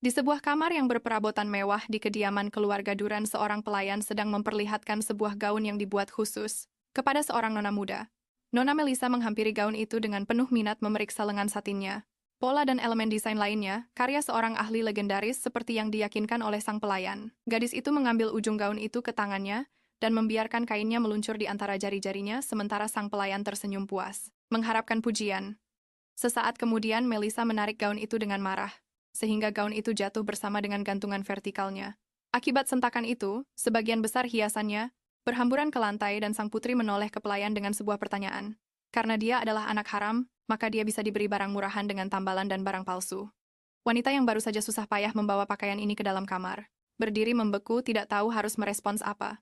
Di sebuah kamar yang berperabotan mewah di kediaman keluarga Duran, seorang pelayan sedang memperlihatkan sebuah gaun yang dibuat khusus kepada seorang nona muda. Nona Melissa menghampiri gaun itu dengan penuh minat memeriksa lengan satinnya. Pola dan elemen desain lainnya, karya seorang ahli legendaris seperti yang diyakinkan oleh sang pelayan. Gadis itu mengambil ujung gaun itu ke tangannya dan membiarkan kainnya meluncur di antara jari-jarinya sementara sang pelayan tersenyum puas, mengharapkan pujian. Sesaat kemudian Melissa menarik gaun itu dengan marah, sehingga gaun itu jatuh bersama dengan gantungan vertikalnya. Akibat sentakan itu, sebagian besar hiasannya berhamburan ke lantai dan sang putri menoleh ke pelayan dengan sebuah pertanyaan. Karena dia adalah anak haram, maka dia bisa diberi barang murahan dengan tambalan dan barang palsu. Wanita yang baru saja susah payah membawa pakaian ini ke dalam kamar, berdiri membeku tidak tahu harus merespons apa.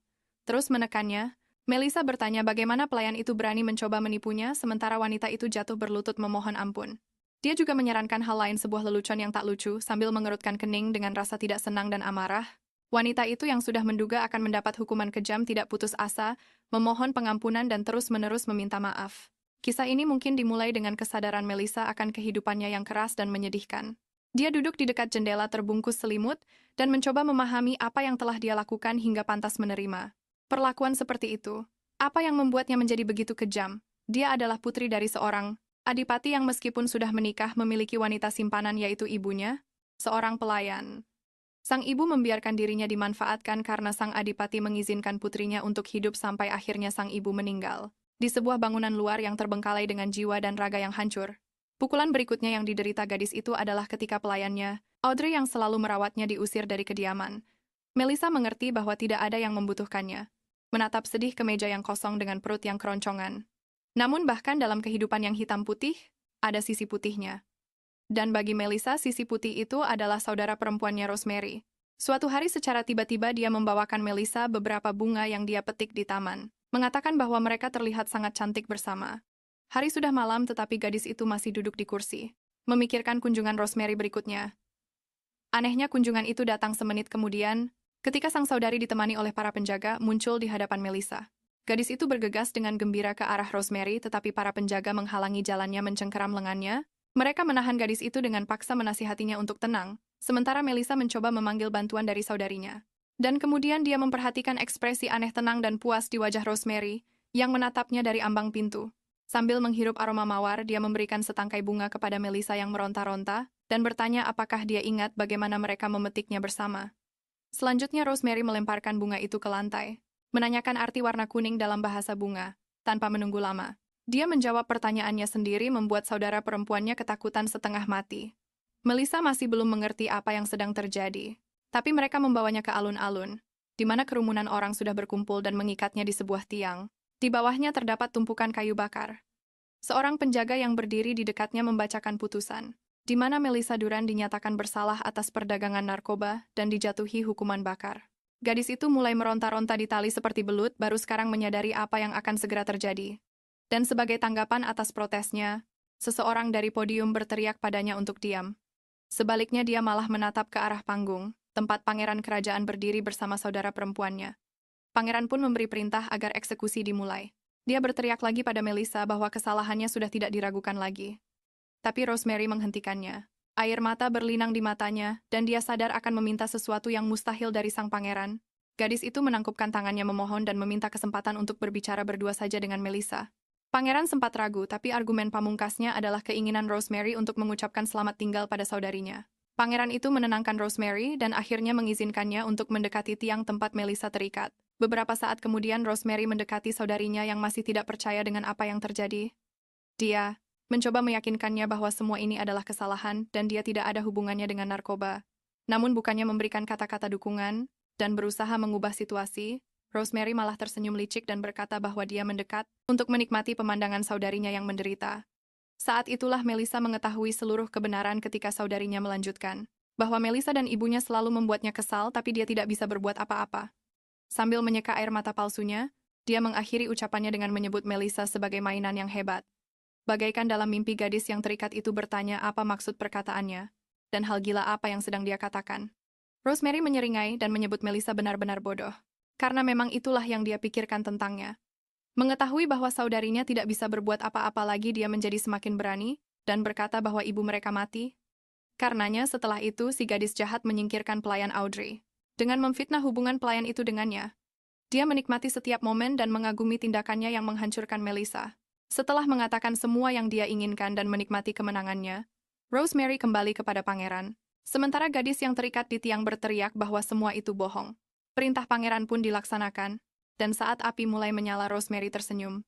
Terus menekannya, Melissa bertanya bagaimana pelayan itu berani mencoba menipunya sementara wanita itu jatuh berlutut memohon ampun. Dia juga menyarankan hal lain, sebuah lelucon yang tak lucu sambil mengerutkan kening dengan rasa tidak senang dan amarah. Wanita itu yang sudah menduga akan mendapat hukuman kejam tidak putus asa, memohon pengampunan dan terus-menerus meminta maaf. Kisah ini mungkin dimulai dengan kesadaran Melissa akan kehidupannya yang keras dan menyedihkan. Dia duduk di dekat jendela terbungkus selimut dan mencoba memahami apa yang telah dia lakukan hingga pantas menerima perlakuan seperti itu. Apa yang membuatnya menjadi begitu kejam? Dia adalah putri dari seorang adipati yang meskipun sudah menikah memiliki wanita simpanan yaitu ibunya, seorang pelayan. Sang ibu membiarkan dirinya dimanfaatkan karena sang adipati mengizinkan putrinya untuk hidup sampai akhirnya sang ibu meninggal di sebuah bangunan luar yang terbengkalai dengan jiwa dan raga yang hancur. Pukulan berikutnya yang diderita gadis itu adalah ketika pelayannya, Audrey yang selalu merawatnya, diusir dari kediaman. Melissa mengerti bahwa tidak ada yang membutuhkannya, menatap sedih ke meja yang kosong dengan perut yang keroncongan. Namun bahkan dalam kehidupan yang hitam putih, ada sisi putihnya. Dan bagi Melissa, sisi putih itu adalah saudara perempuannya Rosemary. Suatu hari secara tiba-tiba dia membawakan Melissa beberapa bunga yang dia petik di taman, mengatakan bahwa mereka terlihat sangat cantik bersama. Hari sudah malam tetapi gadis itu masih duduk di kursi, memikirkan kunjungan Rosemary berikutnya. Anehnya kunjungan itu datang semenit kemudian, ketika sang saudari ditemani oleh para penjaga muncul di hadapan Melissa. Gadis itu bergegas dengan gembira ke arah Rosemary tetapi para penjaga menghalangi jalannya, mencengkeram lengannya. Mereka menahan gadis itu dengan paksa menasihatinya untuk tenang, sementara Melissa mencoba memanggil bantuan dari saudarinya. Dan kemudian dia memperhatikan ekspresi aneh tenang dan puas di wajah Rosemary, yang menatapnya dari ambang pintu. Sambil menghirup aroma mawar, dia memberikan setangkai bunga kepada Melissa yang meronta-ronta, dan bertanya apakah dia ingat bagaimana mereka memetiknya bersama. Selanjutnya Rosemary melemparkan bunga itu ke lantai, menanyakan arti warna kuning dalam bahasa bunga, tanpa menunggu lama. Dia menjawab pertanyaannya sendiri membuat saudara perempuannya ketakutan setengah mati. Melissa masih belum mengerti apa yang sedang terjadi, tapi mereka membawanya ke alun-alun, di mana kerumunan orang sudah berkumpul dan mengikatnya di sebuah tiang. Di bawahnya terdapat tumpukan kayu bakar. Seorang penjaga yang berdiri di dekatnya membacakan putusan, di mana Melissa Duran dinyatakan bersalah atas perdagangan narkoba dan dijatuhi hukuman bakar. Gadis itu mulai meronta-ronta di tali seperti belut, baru sekarang menyadari apa yang akan segera terjadi. Dan sebagai tanggapan atas protesnya, seseorang dari podium berteriak padanya untuk diam. Sebaliknya dia malah menatap ke arah panggung, tempat pangeran kerajaan berdiri bersama saudara perempuannya. Pangeran pun memberi perintah agar eksekusi dimulai. Dia berteriak lagi pada Melissa bahwa kesalahannya sudah tidak diragukan lagi. Tapi Rosemary menghentikannya. Air mata berlinang di matanya, dan dia sadar akan meminta sesuatu yang mustahil dari sang pangeran. Gadis itu menangkupkan tangannya memohon dan meminta kesempatan untuk berbicara berdua saja dengan Melissa. Pangeran sempat ragu, tapi argumen pamungkasnya adalah keinginan Rosemary untuk mengucapkan selamat tinggal pada saudarinya. Pangeran itu menenangkan Rosemary dan akhirnya mengizinkannya untuk mendekati tiang tempat Melissa terikat. Beberapa saat kemudian Rosemary mendekati saudarinya yang masih tidak percaya dengan apa yang terjadi. Dia mencoba meyakinkannya bahwa semua ini adalah kesalahan dan dia tidak ada hubungannya dengan narkoba. Namun bukannya memberikan kata-kata dukungan dan berusaha mengubah situasi, Rosemary malah tersenyum licik dan berkata bahwa dia mendekat untuk menikmati pemandangan saudarinya yang menderita. Saat itulah Melissa mengetahui seluruh kebenaran ketika saudarinya melanjutkan bahwa Melissa dan ibunya selalu membuatnya kesal tapi dia tidak bisa berbuat apa-apa. Sambil menyeka air mata palsunya, dia mengakhiri ucapannya dengan menyebut Melissa sebagai mainan yang hebat. Bagaikan dalam mimpi, gadis yang terikat itu bertanya apa maksud perkataannya, dan hal gila apa yang sedang dia katakan. Rosemary menyeringai dan menyebut Melissa benar-benar bodoh, karena memang itulah yang dia pikirkan tentangnya. Mengetahui bahwa saudarinya tidak bisa berbuat apa-apa lagi, dia menjadi semakin berani, dan berkata bahwa ibu mereka mati. Karenanya setelah itu si gadis jahat menyingkirkan pelayan Audrey. Dengan memfitnah hubungan pelayan itu dengannya, dia menikmati setiap momen dan mengagumi tindakannya yang menghancurkan Melissa. Setelah mengatakan semua yang dia inginkan dan menikmati kemenangannya, Rosemary kembali kepada pangeran. Sementara gadis yang terikat di tiang berteriak bahwa semua itu bohong. Perintah pangeran pun dilaksanakan, dan saat api mulai menyala Rosemary tersenyum.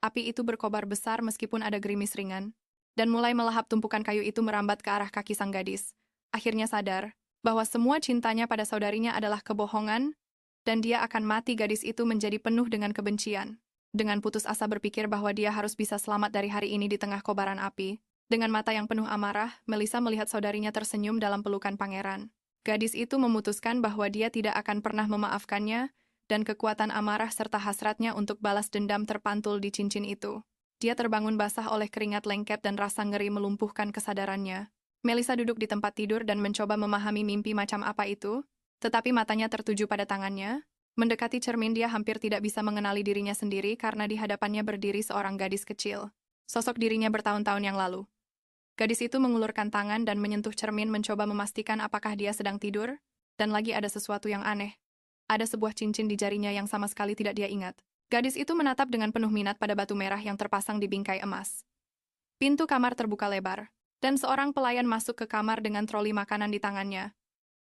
Api itu berkobar besar meskipun ada gerimis ringan, dan mulai melahap tumpukan kayu itu merambat ke arah kaki sang gadis. Akhirnya sadar bahwa semua cintanya pada saudarinya adalah kebohongan, dan dia akan mati. Gadis itu menjadi penuh dengan kebencian. Dengan putus asa berpikir bahwa dia harus bisa selamat dari hari ini di tengah kobaran api, dengan mata yang penuh amarah, Melissa melihat saudarinya tersenyum dalam pelukan pangeran. Gadis itu memutuskan bahwa dia tidak akan pernah memaafkannya, dan kekuatan amarah serta hasratnya untuk balas dendam terpantul di cincin itu. Dia terbangun basah oleh keringat lengket dan rasa ngeri melumpuhkan kesadarannya. Melissa duduk di tempat tidur dan mencoba memahami mimpi macam apa itu, tetapi matanya tertuju pada tangannya. Mendekati cermin dia hampir tidak bisa mengenali dirinya sendiri karena di hadapannya berdiri seorang gadis kecil. Sosok dirinya bertahun-tahun yang lalu. Gadis itu mengulurkan tangan dan menyentuh cermin mencoba memastikan apakah dia sedang tidur, dan lagi ada sesuatu yang aneh. Ada sebuah cincin di jarinya yang sama sekali tidak dia ingat. Gadis itu menatap dengan penuh minat pada batu merah yang terpasang di bingkai emas. Pintu kamar terbuka lebar, dan seorang pelayan masuk ke kamar dengan troli makanan di tangannya.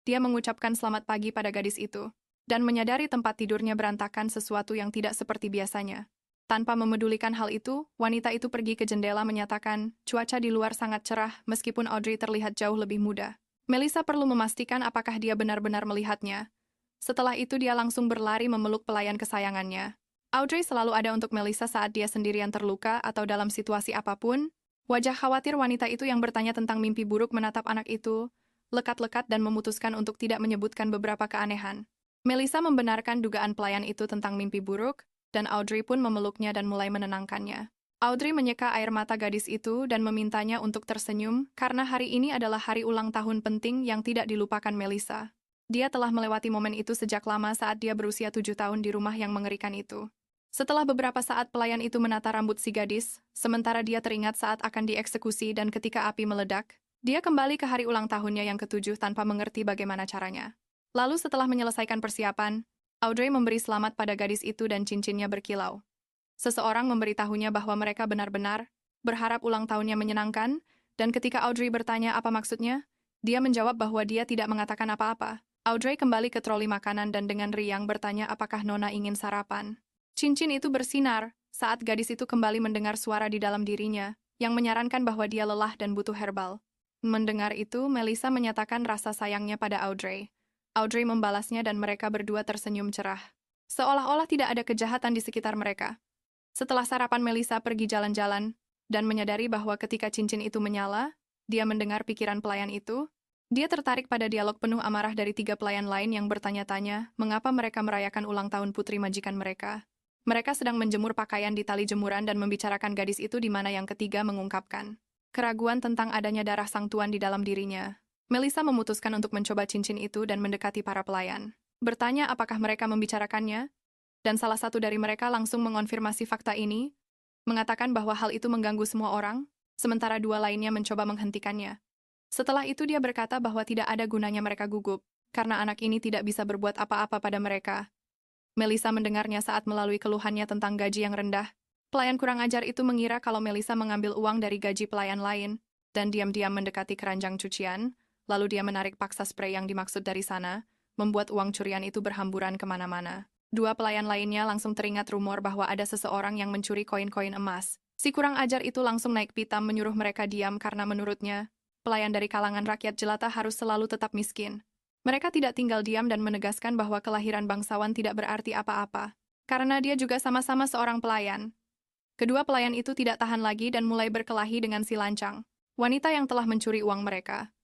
Dia mengucapkan selamat pagi pada gadis itu, dan menyadari tempat tidurnya berantakan sesuatu yang tidak seperti biasanya. Tanpa memedulikan hal itu, wanita itu pergi ke jendela menyatakan, cuaca di luar sangat cerah meskipun Audrey terlihat jauh lebih muda. Melissa perlu memastikan apakah dia benar-benar melihatnya. Setelah itu dia langsung berlari memeluk pelayan kesayangannya. Audrey selalu ada untuk Melissa saat dia sendirian terluka atau dalam situasi apapun. Wajah khawatir wanita itu yang bertanya tentang mimpi buruk menatap anak itu, lekat-lekat dan memutuskan untuk tidak menyebutkan beberapa keanehan. Melissa membenarkan dugaan pelayan itu tentang mimpi buruk, dan Audrey pun memeluknya dan mulai menenangkannya. Audrey menyeka air mata gadis itu dan memintanya untuk tersenyum karena hari ini adalah hari ulang tahun penting yang tidak dilupakan Melissa. Dia telah melewati momen itu sejak lama saat dia berusia 7 tahun di rumah yang mengerikan itu. Setelah beberapa saat pelayan itu menata rambut si gadis, sementara dia teringat saat akan dieksekusi dan ketika api meledak, dia kembali ke hari ulang tahunnya yang ke-7 tanpa mengerti bagaimana caranya. Lalu setelah menyelesaikan persiapan, Audrey memberi selamat pada gadis itu dan cincinnya berkilau. Seseorang memberitahunya bahwa mereka benar-benar berharap ulang tahunnya menyenangkan, dan ketika Audrey bertanya apa maksudnya, dia menjawab bahwa dia tidak mengatakan apa-apa. Audrey kembali ke troli makanan dan dengan riang bertanya apakah Nona ingin sarapan. Cincin itu bersinar saat gadis itu kembali mendengar suara di dalam dirinya, yang menyarankan bahwa dia lelah dan butuh herbal. Mendengar itu, Melissa menyatakan rasa sayangnya pada Audrey. Audrey membalasnya dan mereka berdua tersenyum cerah. Seolah-olah tidak ada kejahatan di sekitar mereka. Setelah sarapan, Melissa pergi jalan-jalan, dan menyadari bahwa ketika cincin itu menyala, dia mendengar pikiran pelayan itu. Dia tertarik pada dialog penuh amarah dari 3 pelayan lain yang bertanya-tanya mengapa mereka merayakan ulang tahun putri majikan mereka. Mereka sedang menjemur pakaian di tali jemuran dan membicarakan gadis itu di mana yang ketiga mengungkapkan keraguan tentang adanya darah sang tuan di dalam dirinya. Melissa memutuskan untuk mencoba cincin itu dan mendekati para pelayan. Bertanya apakah mereka membicarakannya, dan salah satu dari mereka langsung mengonfirmasi fakta ini, mengatakan bahwa hal itu mengganggu semua orang, sementara 2 lainnya mencoba menghentikannya. Setelah itu dia berkata bahwa tidak ada gunanya mereka gugup, karena anak ini tidak bisa berbuat apa-apa pada mereka. Melissa mendengarnya saat melalui keluhannya tentang gaji yang rendah. Pelayan kurang ajar itu mengira kalau Melissa mengambil uang dari gaji pelayan lain, dan diam-diam mendekati keranjang cucian, lalu dia menarik paksa spray yang dimaksud dari sana, membuat uang curian itu berhamburan kemana-mana. 2 pelayan lainnya langsung teringat rumor bahwa ada seseorang yang mencuri koin-koin emas. Si kurang ajar itu langsung naik pitam menyuruh mereka diam karena menurutnya, pelayan dari kalangan rakyat jelata harus selalu tetap miskin. Mereka tidak tinggal diam dan menegaskan bahwa kelahiran bangsawan tidak berarti apa-apa, karena dia juga sama-sama seorang pelayan. Kedua pelayan itu tidak tahan lagi dan mulai berkelahi dengan si lancang, wanita yang telah mencuri uang mereka.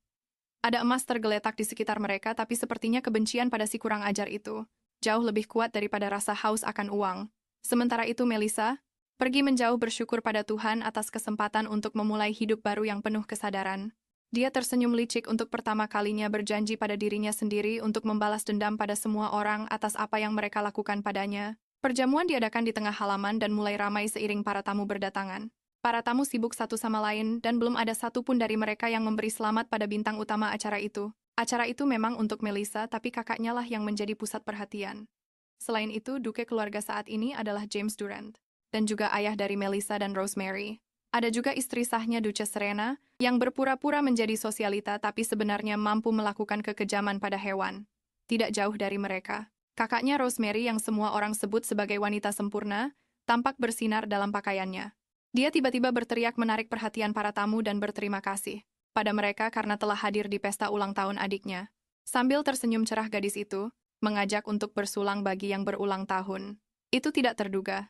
Ada emas tergeletak di sekitar mereka, tapi sepertinya kebencian pada si kurang ajar itu jauh lebih kuat daripada rasa haus akan uang. Sementara itu Melissa pergi menjauh bersyukur pada Tuhan atas kesempatan untuk memulai hidup baru yang penuh kesadaran. Dia tersenyum licik untuk pertama kalinya berjanji pada dirinya sendiri untuk membalas dendam pada semua orang atas apa yang mereka lakukan padanya. Perjamuan diadakan di tengah halaman dan mulai ramai seiring para tamu berdatangan. Para tamu sibuk satu sama lain dan belum ada satupun dari mereka yang memberi selamat pada bintang utama acara itu. Acara itu memang untuk Melissa, tapi kakaknya lah yang menjadi pusat perhatian. Selain itu, duke keluarga saat ini adalah James Durant, dan juga ayah dari Melissa dan Rosemary. Ada juga istri sahnya Duchess Serena, yang berpura-pura menjadi sosialita tapi sebenarnya mampu melakukan kekejaman pada hewan. Tidak jauh dari mereka, kakaknya Rosemary yang semua orang sebut sebagai wanita sempurna, tampak bersinar dalam pakaiannya. Dia tiba-tiba berteriak menarik perhatian para tamu dan berterima kasih pada mereka karena telah hadir di pesta ulang tahun adiknya. Sambil tersenyum cerah gadis itu, mengajak untuk bersulang bagi yang berulang tahun. Itu tidak terduga.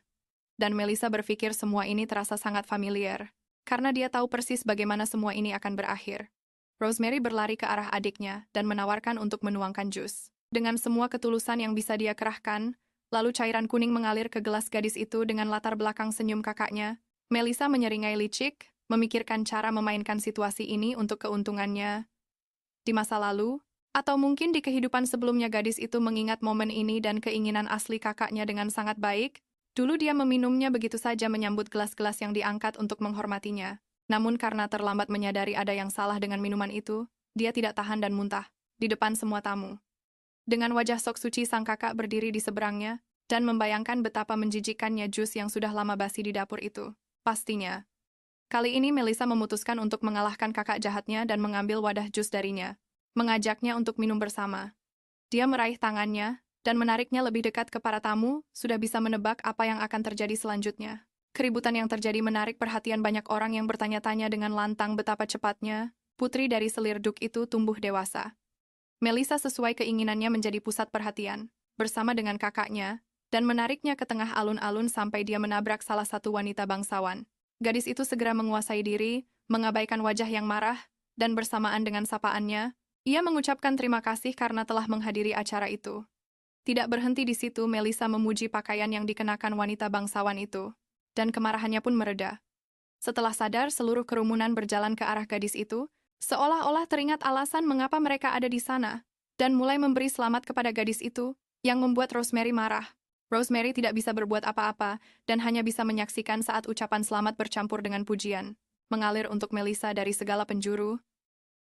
Dan Melissa berpikir semua ini terasa sangat familiar, karena dia tahu persis bagaimana semua ini akan berakhir. Rosemary berlari ke arah adiknya dan menawarkan untuk menuangkan jus. Dengan semua ketulusan yang bisa dia kerahkan, lalu cairan kuning mengalir ke gelas gadis itu dengan latar belakang senyum kakaknya. Melissa menyeringai licik, memikirkan cara memainkan situasi ini untuk keuntungannya. Di masa lalu, atau mungkin di kehidupan sebelumnya gadis itu mengingat momen ini dan keinginan asli kakaknya dengan sangat baik. Dulu dia meminumnya begitu saja menyambut gelas-gelas yang diangkat untuk menghormatinya. Namun karena terlambat menyadari ada yang salah dengan minuman itu, dia tidak tahan dan muntah di depan semua tamu. Dengan wajah sok suci sang kakak berdiri di seberangnya, dan membayangkan betapa menjijikkannya jus yang sudah lama basi di dapur itu. Pastinya. Kali ini Melissa memutuskan untuk mengalahkan kakak jahatnya dan mengambil wadah jus darinya, mengajaknya untuk minum bersama. Dia meraih tangannya, dan menariknya lebih dekat ke para tamu, sudah bisa menebak apa yang akan terjadi selanjutnya. Keributan yang terjadi menarik perhatian banyak orang yang bertanya-tanya dengan lantang betapa cepatnya putri dari selir Duk itu tumbuh dewasa. Melissa sesuai keinginannya menjadi pusat perhatian, bersama dengan kakaknya, dan menariknya ke tengah alun-alun sampai dia menabrak salah satu wanita bangsawan. Gadis itu segera menguasai diri, mengabaikan wajah yang marah, dan bersamaan dengan sapaannya, ia mengucapkan terima kasih karena telah menghadiri acara itu. Tidak berhenti di situ, Melissa memuji pakaian yang dikenakan wanita bangsawan itu, dan kemarahannya pun mereda. Setelah sadar, seluruh kerumunan berjalan ke arah gadis itu, seolah-olah teringat alasan mengapa mereka ada di sana, dan mulai memberi selamat kepada gadis itu, yang membuat Rosemary marah. Rosemary tidak bisa berbuat apa-apa, dan hanya bisa menyaksikan saat ucapan selamat bercampur dengan pujian, mengalir untuk Melissa dari segala penjuru.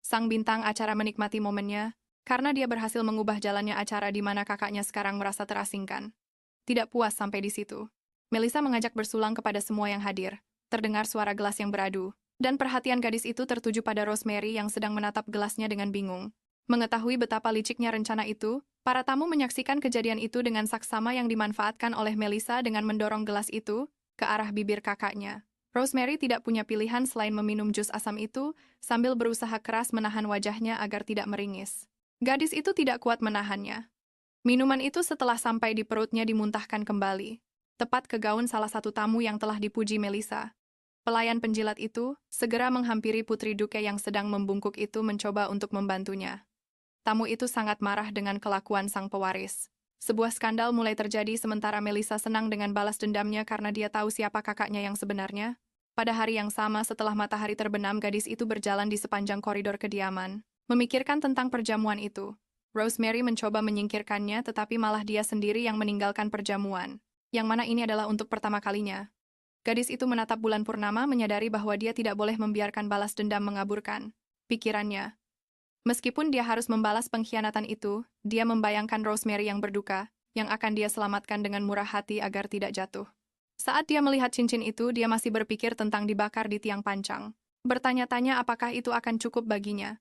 Sang bintang acara menikmati momennya, karena dia berhasil mengubah jalannya acara di mana kakaknya sekarang merasa terasingkan. Tidak puas sampai di situ, Melissa mengajak bersulang kepada semua yang hadir. Terdengar suara gelas yang beradu, dan perhatian gadis itu tertuju pada Rosemary yang sedang menatap gelasnya dengan bingung. Mengetahui betapa liciknya rencana itu, para tamu menyaksikan kejadian itu dengan saksama yang dimanfaatkan oleh Melissa dengan mendorong gelas itu ke arah bibir kakaknya. Rosemary tidak punya pilihan selain meminum jus asam itu, sambil berusaha keras menahan wajahnya agar tidak meringis. Gadis itu tidak kuat menahannya. Minuman itu setelah sampai di perutnya dimuntahkan kembali, tepat ke gaun salah satu tamu yang telah dipuji Melissa. Pelayan penjilat itu segera menghampiri Putri Duke yang sedang membungkuk itu mencoba untuk membantunya. Tamu itu sangat marah dengan kelakuan sang pewaris. Sebuah skandal mulai terjadi sementara Melissa senang dengan balas dendamnya karena dia tahu siapa kakaknya yang sebenarnya. Pada hari yang sama setelah matahari terbenam, gadis itu berjalan di sepanjang koridor kediaman, memikirkan tentang perjamuan itu. Rosemary mencoba menyingkirkannya, tetapi malah dia sendiri yang meninggalkan perjamuan, yang mana ini adalah untuk pertama kalinya. Gadis itu menatap bulan purnama, menyadari bahwa dia tidak boleh membiarkan balas dendam mengaburkan pikirannya. Meskipun dia harus membalas pengkhianatan itu, dia membayangkan Rosemary yang berduka, yang akan dia selamatkan dengan murah hati agar tidak jatuh. Saat dia melihat cincin itu, dia masih berpikir tentang dibakar di tiang pancang. Bertanya-tanya apakah itu akan cukup baginya.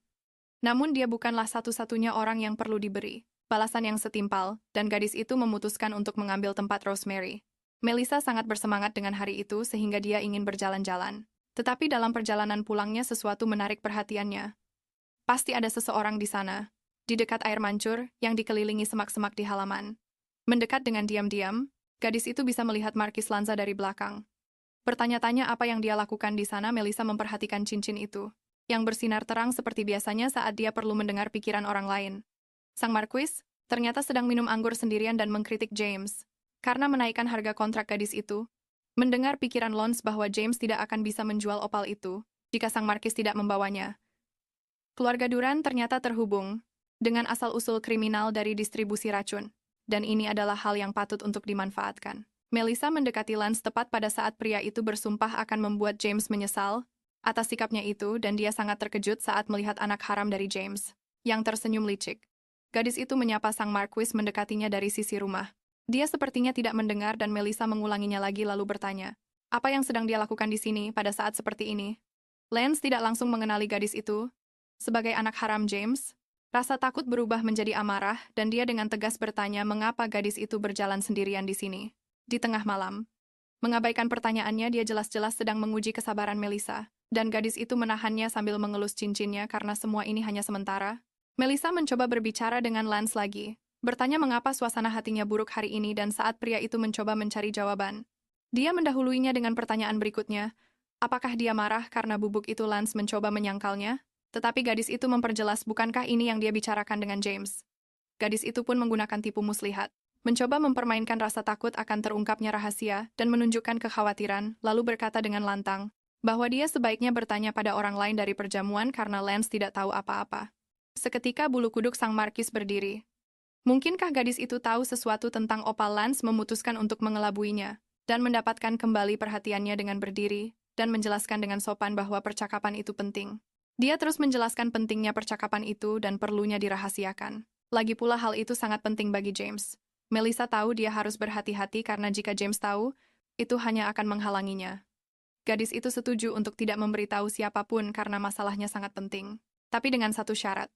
Namun dia bukanlah satu-satunya orang yang perlu diberi balasan yang setimpal, dan gadis itu memutuskan untuk mengambil tempat Rosemary. Melissa sangat bersemangat dengan hari itu sehingga dia ingin berjalan-jalan. Tetapi dalam perjalanan pulangnya sesuatu menarik perhatiannya. Pasti ada seseorang di sana, di dekat air mancur yang dikelilingi semak-semak di halaman. Mendekat dengan diam-diam, gadis itu bisa melihat Markis Lanza dari belakang. Bertanya-tanya apa yang dia lakukan di sana, Melissa memperhatikan cincin itu, yang bersinar terang seperti biasanya saat dia perlu mendengar pikiran orang lain. Sang Marquis ternyata sedang minum anggur sendirian dan mengkritik James karena menaikkan harga kontrak gadis itu. Mendengar pikiran Lons bahwa James tidak akan bisa menjual opal itu jika sang Markis tidak membawanya. Keluarga Durant ternyata terhubung dengan asal-usul kriminal dari distribusi racun, dan ini adalah hal yang patut untuk dimanfaatkan. Melissa mendekati Lance tepat pada saat pria itu bersumpah akan membuat James menyesal atas sikapnya itu dan dia sangat terkejut saat melihat anak haram dari James, yang tersenyum licik. Gadis itu menyapa sang Marquis mendekatinya dari sisi rumah. Dia sepertinya tidak mendengar dan Melissa mengulanginya lagi lalu bertanya, apa yang sedang dia lakukan di sini pada saat seperti ini? Lance tidak langsung mengenali gadis itu. Sebagai anak haram James, rasa takut berubah menjadi amarah dan dia dengan tegas bertanya mengapa gadis itu berjalan sendirian di sini. Di tengah malam, mengabaikan pertanyaannya dia jelas-jelas sedang menguji kesabaran Melissa, dan gadis itu menahannya sambil mengelus cincinnya karena semua ini hanya sementara. Melissa mencoba berbicara dengan Lance lagi, bertanya mengapa suasana hatinya buruk hari ini dan saat pria itu mencoba mencari jawaban. Dia mendahuluinya dengan pertanyaan berikutnya, apakah dia marah karena bubuk itu Lance mencoba menyangkalnya? Tetapi gadis itu memperjelas bukankah ini yang dia bicarakan dengan James. Gadis itu pun menggunakan tipu muslihat, mencoba mempermainkan rasa takut akan terungkapnya rahasia dan menunjukkan kekhawatiran, lalu berkata dengan lantang, bahwa dia sebaiknya bertanya pada orang lain dari perjamuan karena Lance tidak tahu apa-apa. Seketika bulu kuduk sang Markis berdiri. Mungkinkah gadis itu tahu sesuatu tentang opal Lance memutuskan untuk mengelabuinya, dan mendapatkan kembali perhatiannya dengan berdiri, dan menjelaskan dengan sopan bahwa percakapan itu penting. Dia terus menjelaskan pentingnya percakapan itu dan perlunya dirahasiakan. Lagi pula hal itu sangat penting bagi James. Melissa tahu dia harus berhati-hati karena jika James tahu, itu hanya akan menghalanginya. Gadis itu setuju untuk tidak memberitahu siapapun karena masalahnya sangat penting. Tapi dengan satu syarat.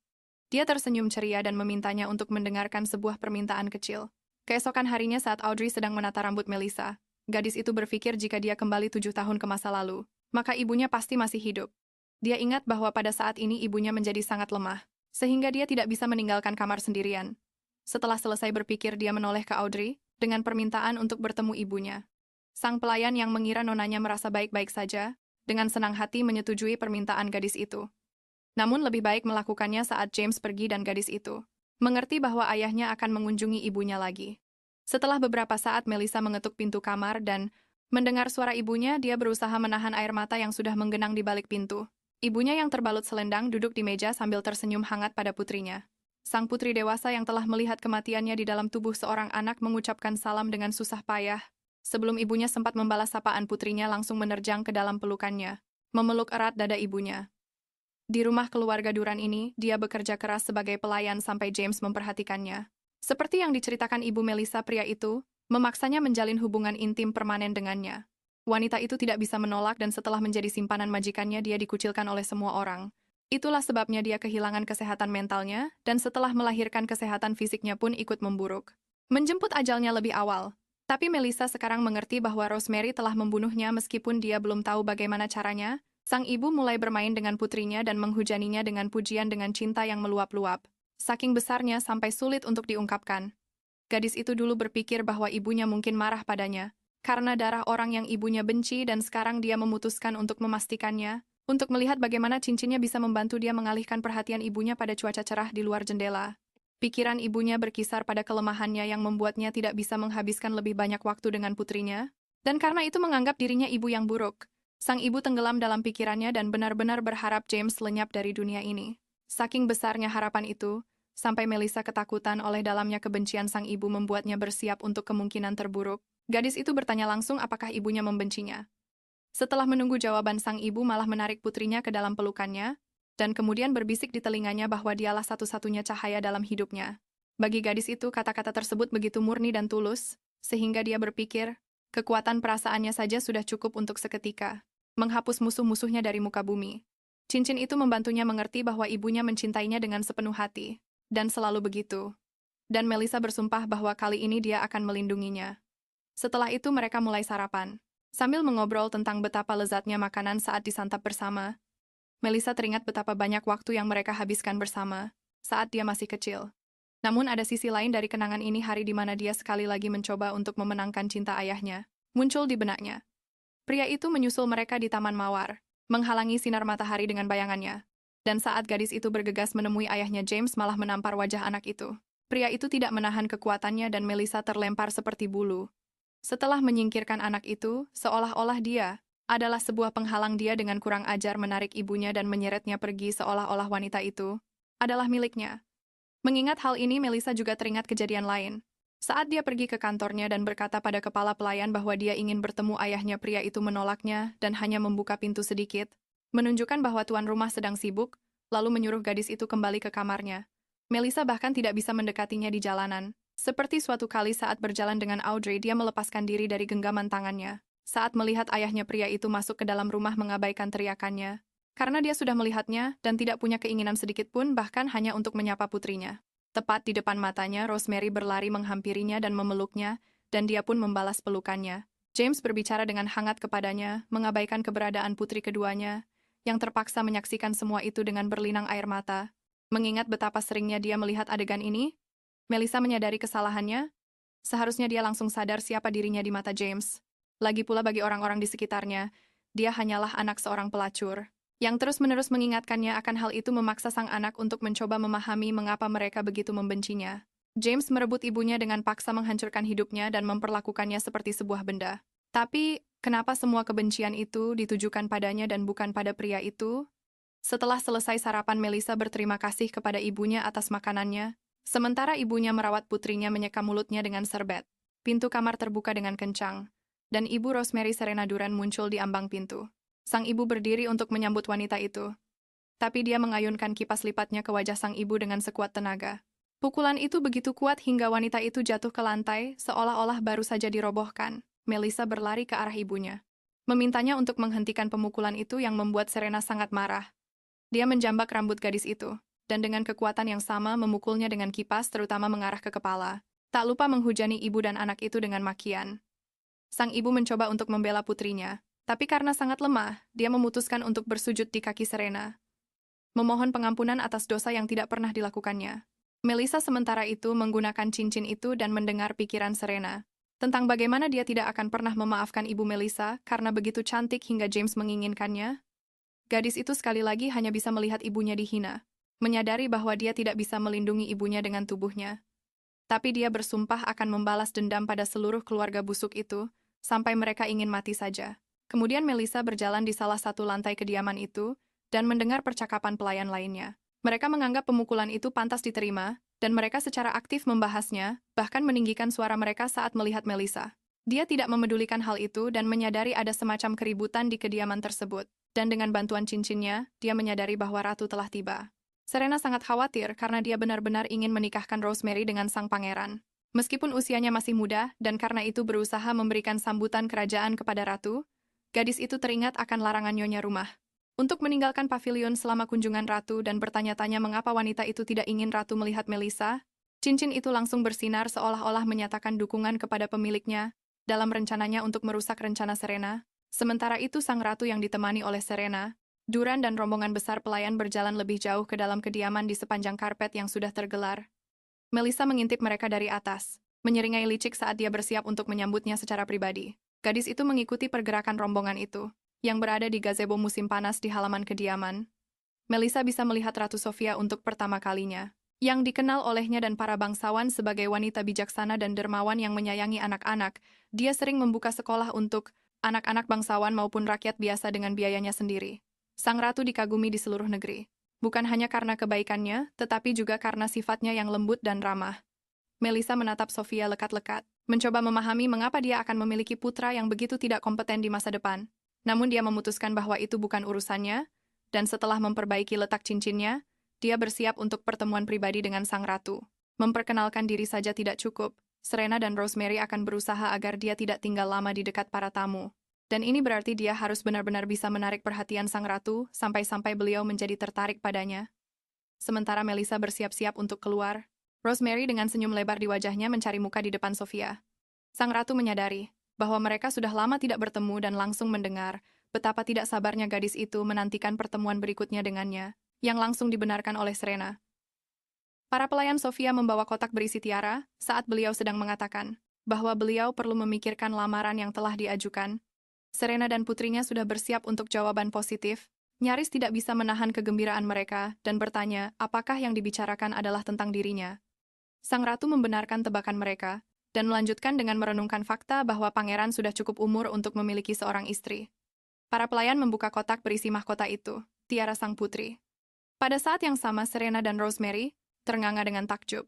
Dia tersenyum ceria dan memintanya untuk mendengarkan sebuah permintaan kecil. Keesokan harinya saat Audrey sedang menata rambut Melissa, gadis itu berpikir jika dia kembali 7 tahun ke masa lalu, maka ibunya pasti masih hidup. Dia ingat bahwa pada saat ini ibunya menjadi sangat lemah, sehingga dia tidak bisa meninggalkan kamar sendirian. Setelah selesai berpikir dia menoleh ke Audrey, dengan permintaan untuk bertemu ibunya. Sang pelayan yang mengira nonanya merasa baik-baik saja, dengan senang hati menyetujui permintaan gadis itu. Namun lebih baik melakukannya saat James pergi dan gadis itu mengerti bahwa ayahnya akan mengunjungi ibunya lagi. Setelah beberapa saat Melissa mengetuk pintu kamar dan mendengar suara ibunya, dia berusaha menahan air mata yang sudah menggenang di balik pintu. Ibunya yang terbalut selendang duduk di meja sambil tersenyum hangat pada putrinya. Sang putri dewasa yang telah melihat kematiannya di dalam tubuh seorang anak mengucapkan salam dengan susah payah. Sebelum ibunya sempat membalas sapaan putrinya langsung menerjang ke dalam pelukannya, memeluk erat dada ibunya. Di rumah keluarga Duran ini, dia bekerja keras sebagai pelayan sampai James memperhatikannya. Seperti yang diceritakan ibu Melissa, pria itu memaksanya menjalin hubungan intim permanen dengannya. Wanita itu tidak bisa menolak dan setelah menjadi simpanan majikannya dia dikucilkan oleh semua orang. Itulah sebabnya dia kehilangan kesehatan mentalnya, dan setelah melahirkan kesehatan fisiknya pun ikut memburuk. Menjemput ajalnya lebih awal. Tapi Melissa sekarang mengerti bahwa Rosemary telah membunuhnya meskipun dia belum tahu bagaimana caranya. Sang ibu mulai bermain dengan putrinya dan menghujaninya dengan pujian dengan cinta yang meluap-luap. Saking besarnya sampai sulit untuk diungkapkan. Gadis itu dulu berpikir bahwa ibunya mungkin marah padanya, karena darah orang yang ibunya benci dan sekarang dia memutuskan untuk memastikannya, untuk melihat bagaimana cincinnya bisa membantu dia mengalihkan perhatian ibunya pada cuaca cerah di luar jendela. Pikiran ibunya berkisar pada kelemahannya yang membuatnya tidak bisa menghabiskan lebih banyak waktu dengan putrinya, dan karena itu menganggap dirinya ibu yang buruk. Sang ibu tenggelam dalam pikirannya dan benar-benar berharap James lenyap dari dunia ini. Saking besarnya harapan itu, sampai Melissa ketakutan oleh dalamnya kebencian sang ibu membuatnya bersiap untuk kemungkinan terburuk. Gadis itu bertanya langsung apakah ibunya membencinya. Setelah menunggu jawaban sang ibu malah menarik putrinya ke dalam pelukannya, dan kemudian berbisik di telinganya bahwa dialah satu-satunya cahaya dalam hidupnya. Bagi gadis itu kata-kata tersebut begitu murni dan tulus, sehingga dia berpikir, kekuatan perasaannya saja sudah cukup untuk seketika menghapus musuh-musuhnya dari muka bumi. Cincin itu membantunya mengerti bahwa ibunya mencintainya dengan sepenuh hati, dan selalu begitu. Dan Melissa bersumpah bahwa kali ini dia akan melindunginya. Setelah itu mereka mulai sarapan. Sambil mengobrol tentang betapa lezatnya makanan saat disantap bersama, Melissa teringat betapa banyak waktu yang mereka habiskan bersama saat dia masih kecil. Namun ada sisi lain dari kenangan ini, hari di mana dia sekali lagi mencoba untuk memenangkan cinta ayahnya, muncul di benaknya. Pria itu menyusul mereka di Taman Mawar, menghalangi sinar matahari dengan bayangannya. Dan saat gadis itu bergegas menemui ayahnya, James malah menampar wajah anak itu. Pria itu tidak menahan kekuatannya dan Melissa terlempar seperti bulu. Setelah menyingkirkan anak itu, seolah-olah dia adalah sebuah penghalang, dia dengan kurang ajar menarik ibunya dan menyeretnya pergi seolah-olah wanita itu adalah miliknya. Mengingat hal ini, Melissa juga teringat kejadian lain. Saat dia pergi ke kantornya dan berkata pada kepala pelayan bahwa dia ingin bertemu ayahnya, pria itu menolaknya dan hanya membuka pintu sedikit, menunjukkan bahwa tuan rumah sedang sibuk, lalu menyuruh gadis itu kembali ke kamarnya. Melissa bahkan tidak bisa mendekatinya di jalanan. Seperti suatu kali saat berjalan dengan Audrey, dia melepaskan diri dari genggaman tangannya. Saat melihat ayahnya, pria itu masuk ke dalam rumah mengabaikan teriakannya. Karena dia sudah melihatnya dan tidak punya keinginan sedikit pun, bahkan hanya untuk menyapa putrinya. Tepat di depan matanya, Rosemary berlari menghampirinya dan memeluknya, dan dia pun membalas pelukannya. James berbicara dengan hangat kepadanya, mengabaikan keberadaan putri keduanya, yang terpaksa menyaksikan semua itu dengan berlinang air mata. Mengingat betapa seringnya dia melihat adegan ini, Melissa menyadari kesalahannya. Seharusnya dia langsung sadar siapa dirinya di mata James. Lagi pula bagi orang-orang di sekitarnya, dia hanyalah anak seorang pelacur. Yang terus-menerus mengingatkannya akan hal itu memaksa sang anak untuk mencoba memahami mengapa mereka begitu membencinya. James merebut ibunya dengan paksa, menghancurkan hidupnya dan memperlakukannya seperti sebuah benda. Tapi, kenapa semua kebencian itu ditujukan padanya dan bukan pada pria itu? Setelah selesai sarapan, Melissa berterima kasih kepada ibunya atas makanannya, sementara ibunya merawat putrinya menyeka mulutnya dengan serbet. Pintu kamar terbuka dengan kencang, dan ibu Rosemary, Serena Duran, muncul di ambang pintu. Sang ibu berdiri untuk menyambut wanita itu. Tapi dia mengayunkan kipas lipatnya ke wajah sang ibu dengan sekuat tenaga. Pukulan itu begitu kuat hingga wanita itu jatuh ke lantai, seolah-olah baru saja dirobohkan. Melissa berlari ke arah ibunya, memintanya untuk menghentikan pemukulan itu yang membuat Serena sangat marah. Dia menjambak rambut gadis itu, dan dengan kekuatan yang sama memukulnya dengan kipas, terutama mengarah ke kepala. Tak lupa menghujani ibu dan anak itu dengan makian. Sang ibu mencoba untuk membela putrinya, tapi karena sangat lemah, dia memutuskan untuk bersujud di kaki Serena, memohon pengampunan atas dosa yang tidak pernah dilakukannya. Melissa sementara itu menggunakan cincin itu dan mendengar pikiran Serena tentang bagaimana dia tidak akan pernah memaafkan ibu Melissa karena begitu cantik hingga James menginginkannya. Gadis itu sekali lagi hanya bisa melihat ibunya dihina, menyadari bahwa dia tidak bisa melindungi ibunya dengan tubuhnya. Tapi dia bersumpah akan membalas dendam pada seluruh keluarga busuk itu, sampai mereka ingin mati saja. Kemudian Melissa berjalan di salah satu lantai kediaman itu, dan mendengar percakapan pelayan lainnya. Mereka menganggap pemukulan itu pantas diterima, dan mereka secara aktif membahasnya, bahkan meninggikan suara mereka saat melihat Melissa. Dia tidak memedulikan hal itu dan menyadari ada semacam keributan di kediaman tersebut. Dan dengan bantuan cincinnya, dia menyadari bahwa ratu telah tiba. Serena sangat khawatir karena dia benar-benar ingin menikahkan Rosemary dengan sang pangeran. Meskipun usianya masih muda dan karena itu berusaha memberikan sambutan kerajaan kepada ratu, gadis itu teringat akan larangan nyonya rumah untuk meninggalkan pavilion selama kunjungan ratu dan bertanya-tanya mengapa wanita itu tidak ingin ratu melihat Melissa. Cincin itu langsung bersinar seolah-olah menyatakan dukungan kepada pemiliknya dalam rencananya untuk merusak rencana Serena. Sementara itu sang ratu yang ditemani oleh Serena, Duran dan rombongan besar pelayan berjalan lebih jauh ke dalam kediaman di sepanjang karpet yang sudah tergelar. Melissa mengintip mereka dari atas, menyeringai licik saat dia bersiap untuk menyambutnya secara pribadi. Gadis itu mengikuti pergerakan rombongan itu, yang berada di gazebo musim panas di halaman kediaman. Melissa bisa melihat Ratu Sofia untuk pertama kalinya, yang dikenal olehnya dan para bangsawan sebagai wanita bijaksana dan dermawan yang menyayangi anak-anak. Dia sering membuka sekolah untuk anak-anak bangsawan maupun rakyat biasa dengan biayanya sendiri. Sang ratu dikagumi di seluruh negeri, bukan hanya karena kebaikannya, tetapi juga karena sifatnya yang lembut dan ramah. Melissa menatap Sofia lekat-lekat, mencoba memahami mengapa dia akan memiliki putra yang begitu tidak kompeten di masa depan. Namun dia memutuskan bahwa itu bukan urusannya, dan setelah memperbaiki letak cincinnya, dia bersiap untuk pertemuan pribadi dengan sang ratu. Memperkenalkan diri saja tidak cukup, Serena dan Rosemary akan berusaha agar dia tidak tinggal lama di dekat para tamu. Dan ini berarti dia harus benar-benar bisa menarik perhatian sang ratu, sampai-sampai beliau menjadi tertarik padanya. Sementara Melissa bersiap-siap untuk keluar, Rosemary dengan senyum lebar di wajahnya mencari muka di depan Sofia. Sang ratu menyadari bahwa mereka sudah lama tidak bertemu dan langsung mendengar betapa tidak sabarnya gadis itu menantikan pertemuan berikutnya dengannya, yang langsung dibenarkan oleh Serena. Para pelayan Sofia membawa kotak berisi tiara saat beliau sedang mengatakan bahwa beliau perlu memikirkan lamaran yang telah diajukan. Serena dan putrinya sudah bersiap untuk jawaban positif, nyaris tidak bisa menahan kegembiraan mereka dan bertanya apakah yang dibicarakan adalah tentang dirinya. Sang ratu membenarkan tebakan mereka, dan melanjutkan dengan merenungkan fakta bahwa pangeran sudah cukup umur untuk memiliki seorang istri. Para pelayan membuka kotak berisi mahkota itu, tiara sang putri. Pada saat yang sama Serena dan Rosemary ternganga dengan takjub.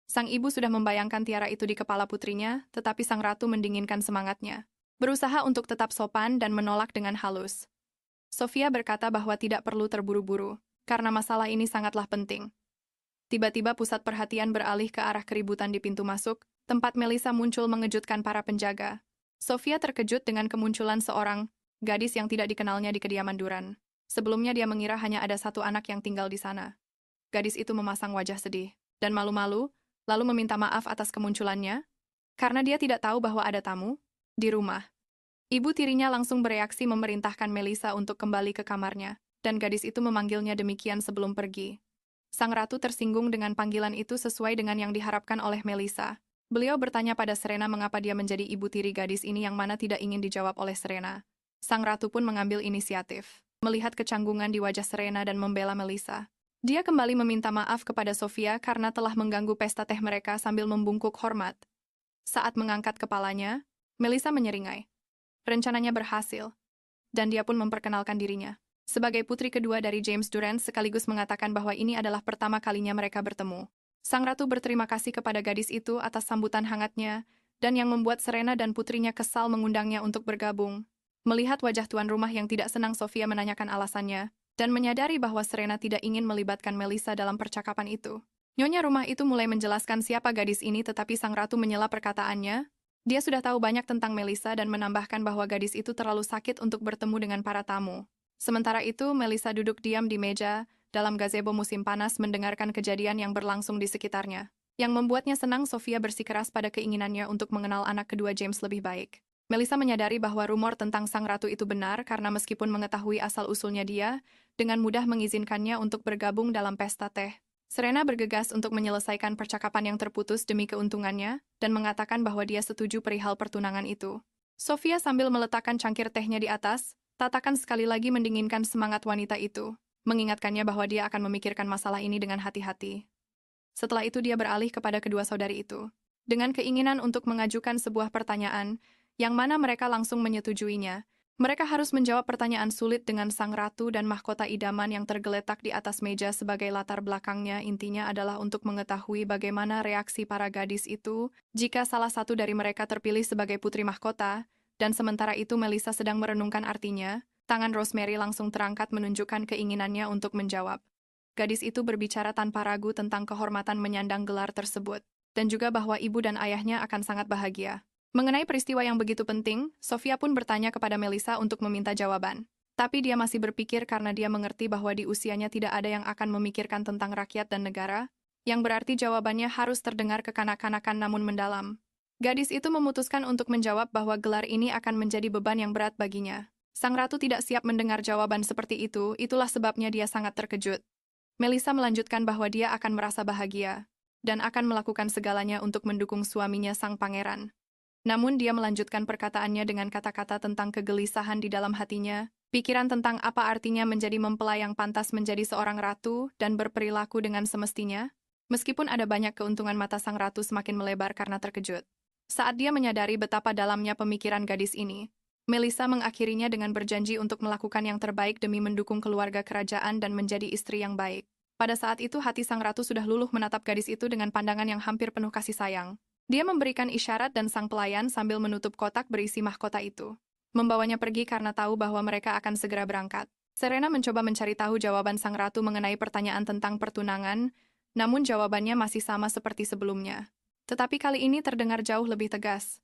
Sang ibu sudah membayangkan tiara itu di kepala putrinya, tetapi sang ratu mendinginkan semangatnya. Berusaha untuk tetap sopan dan menolak dengan halus. Sofia berkata bahwa tidak perlu terburu-buru, karena masalah ini sangatlah penting. Tiba-tiba pusat perhatian beralih ke arah keributan di pintu masuk, tempat Melissa muncul mengejutkan para penjaga. Sofia terkejut dengan kemunculan seorang gadis yang tidak dikenalnya di kediaman Duran. Sebelumnya dia mengira hanya ada satu anak yang tinggal di sana. Gadis itu memasang wajah sedih dan malu-malu, lalu meminta maaf atas kemunculannya, karena dia tidak tahu bahwa ada tamu di rumah. Ibu tirinya langsung bereaksi memerintahkan Melissa untuk kembali ke kamarnya, dan gadis itu memanggilnya demikian sebelum pergi. Sang ratu tersinggung dengan panggilan itu sesuai dengan yang diharapkan oleh Melissa. Beliau bertanya pada Serena mengapa dia menjadi ibu tiri gadis ini yang mana tidak ingin dijawab oleh Serena. Sang ratu pun mengambil inisiatif, melihat kecanggungan di wajah Serena dan membela Melissa. Dia kembali meminta maaf kepada Sofia karena telah mengganggu pesta teh mereka sambil membungkuk hormat. Saat mengangkat kepalanya, Melissa menyeringai. Rencananya berhasil, dan dia pun memperkenalkan dirinya sebagai putri kedua dari James Durant sekaligus mengatakan bahwa ini adalah pertama kalinya mereka bertemu. Sang ratu berterima kasih kepada gadis itu atas sambutan hangatnya, dan yang membuat Serena dan putrinya kesal mengundangnya untuk bergabung. Melihat wajah tuan rumah yang tidak senang, Sofia menanyakan alasannya, dan menyadari bahwa Serena tidak ingin melibatkan Melissa dalam percakapan itu. Nyonya rumah itu mulai menjelaskan siapa gadis ini tetapi sang ratu menyela perkataannya. Dia sudah tahu banyak tentang Melissa dan menambahkan bahwa gadis itu terlalu sakit untuk bertemu dengan para tamu. Sementara itu, Melissa duduk diam di meja dalam gazebo musim panas mendengarkan kejadian yang berlangsung di sekitarnya. Yang membuatnya senang, Sofia bersikeras pada keinginannya untuk mengenal anak kedua James lebih baik. Melissa menyadari bahwa rumor tentang sang ratu itu benar karena meskipun mengetahui asal-usulnya dia, dengan mudah mengizinkannya untuk bergabung dalam pesta teh. Serena bergegas untuk menyelesaikan percakapan yang terputus demi keuntungannya dan mengatakan bahwa dia setuju perihal pertunangan itu. Sofia sambil meletakkan cangkir tehnya di atas, tatakan sekali lagi mendinginkan semangat wanita itu, mengingatkannya bahwa dia akan memikirkan masalah ini dengan hati-hati. Setelah itu dia beralih kepada kedua saudari itu, dengan keinginan untuk mengajukan sebuah pertanyaan, yang mana mereka langsung menyetujuinya. Mereka harus menjawab pertanyaan sulit dengan sang ratu dan mahkota idaman yang tergeletak di atas meja sebagai latar belakangnya. Intinya adalah untuk mengetahui bagaimana reaksi para gadis itu jika salah satu dari mereka terpilih sebagai putri mahkota, dan sementara itu Melissa sedang merenungkan artinya, tangan Rosemary langsung terangkat menunjukkan keinginannya untuk menjawab. Gadis itu berbicara tanpa ragu tentang kehormatan menyandang gelar tersebut, dan juga bahwa ibu dan ayahnya akan sangat bahagia. Mengenai peristiwa yang begitu penting, Sofia pun bertanya kepada Melissa untuk meminta jawaban. Tapi dia masih berpikir karena dia mengerti bahwa di usianya tidak ada yang akan memikirkan tentang rakyat dan negara, yang berarti jawabannya harus terdengar kekanak-kanakan namun mendalam. Gadis itu memutuskan untuk menjawab bahwa gelar ini akan menjadi beban yang berat baginya. Sang ratu tidak siap mendengar jawaban seperti itu, itulah sebabnya dia sangat terkejut. Melissa melanjutkan bahwa dia akan merasa bahagia, dan akan melakukan segalanya untuk mendukung suaminya sang pangeran. Namun dia melanjutkan perkataannya dengan kata-kata tentang kegelisahan di dalam hatinya, pikiran tentang apa artinya menjadi mempelai yang pantas menjadi seorang ratu dan berperilaku dengan semestinya. Meskipun ada banyak keuntungan, mata sang ratu semakin melebar karena terkejut. Saat dia menyadari betapa dalamnya pemikiran gadis ini, Melissa mengakhirinya dengan berjanji untuk melakukan yang terbaik demi mendukung keluarga kerajaan dan menjadi istri yang baik. Pada saat itu hati sang ratu sudah luluh menatap gadis itu dengan pandangan yang hampir penuh kasih sayang. Dia memberikan isyarat dan sang pelayan sambil menutup kotak berisi mahkota itu. Membawanya pergi karena tahu bahwa mereka akan segera berangkat. Serena mencoba mencari tahu jawaban sang ratu mengenai pertanyaan tentang pertunangan, namun jawabannya masih sama seperti sebelumnya. Tetapi kali ini terdengar jauh lebih tegas.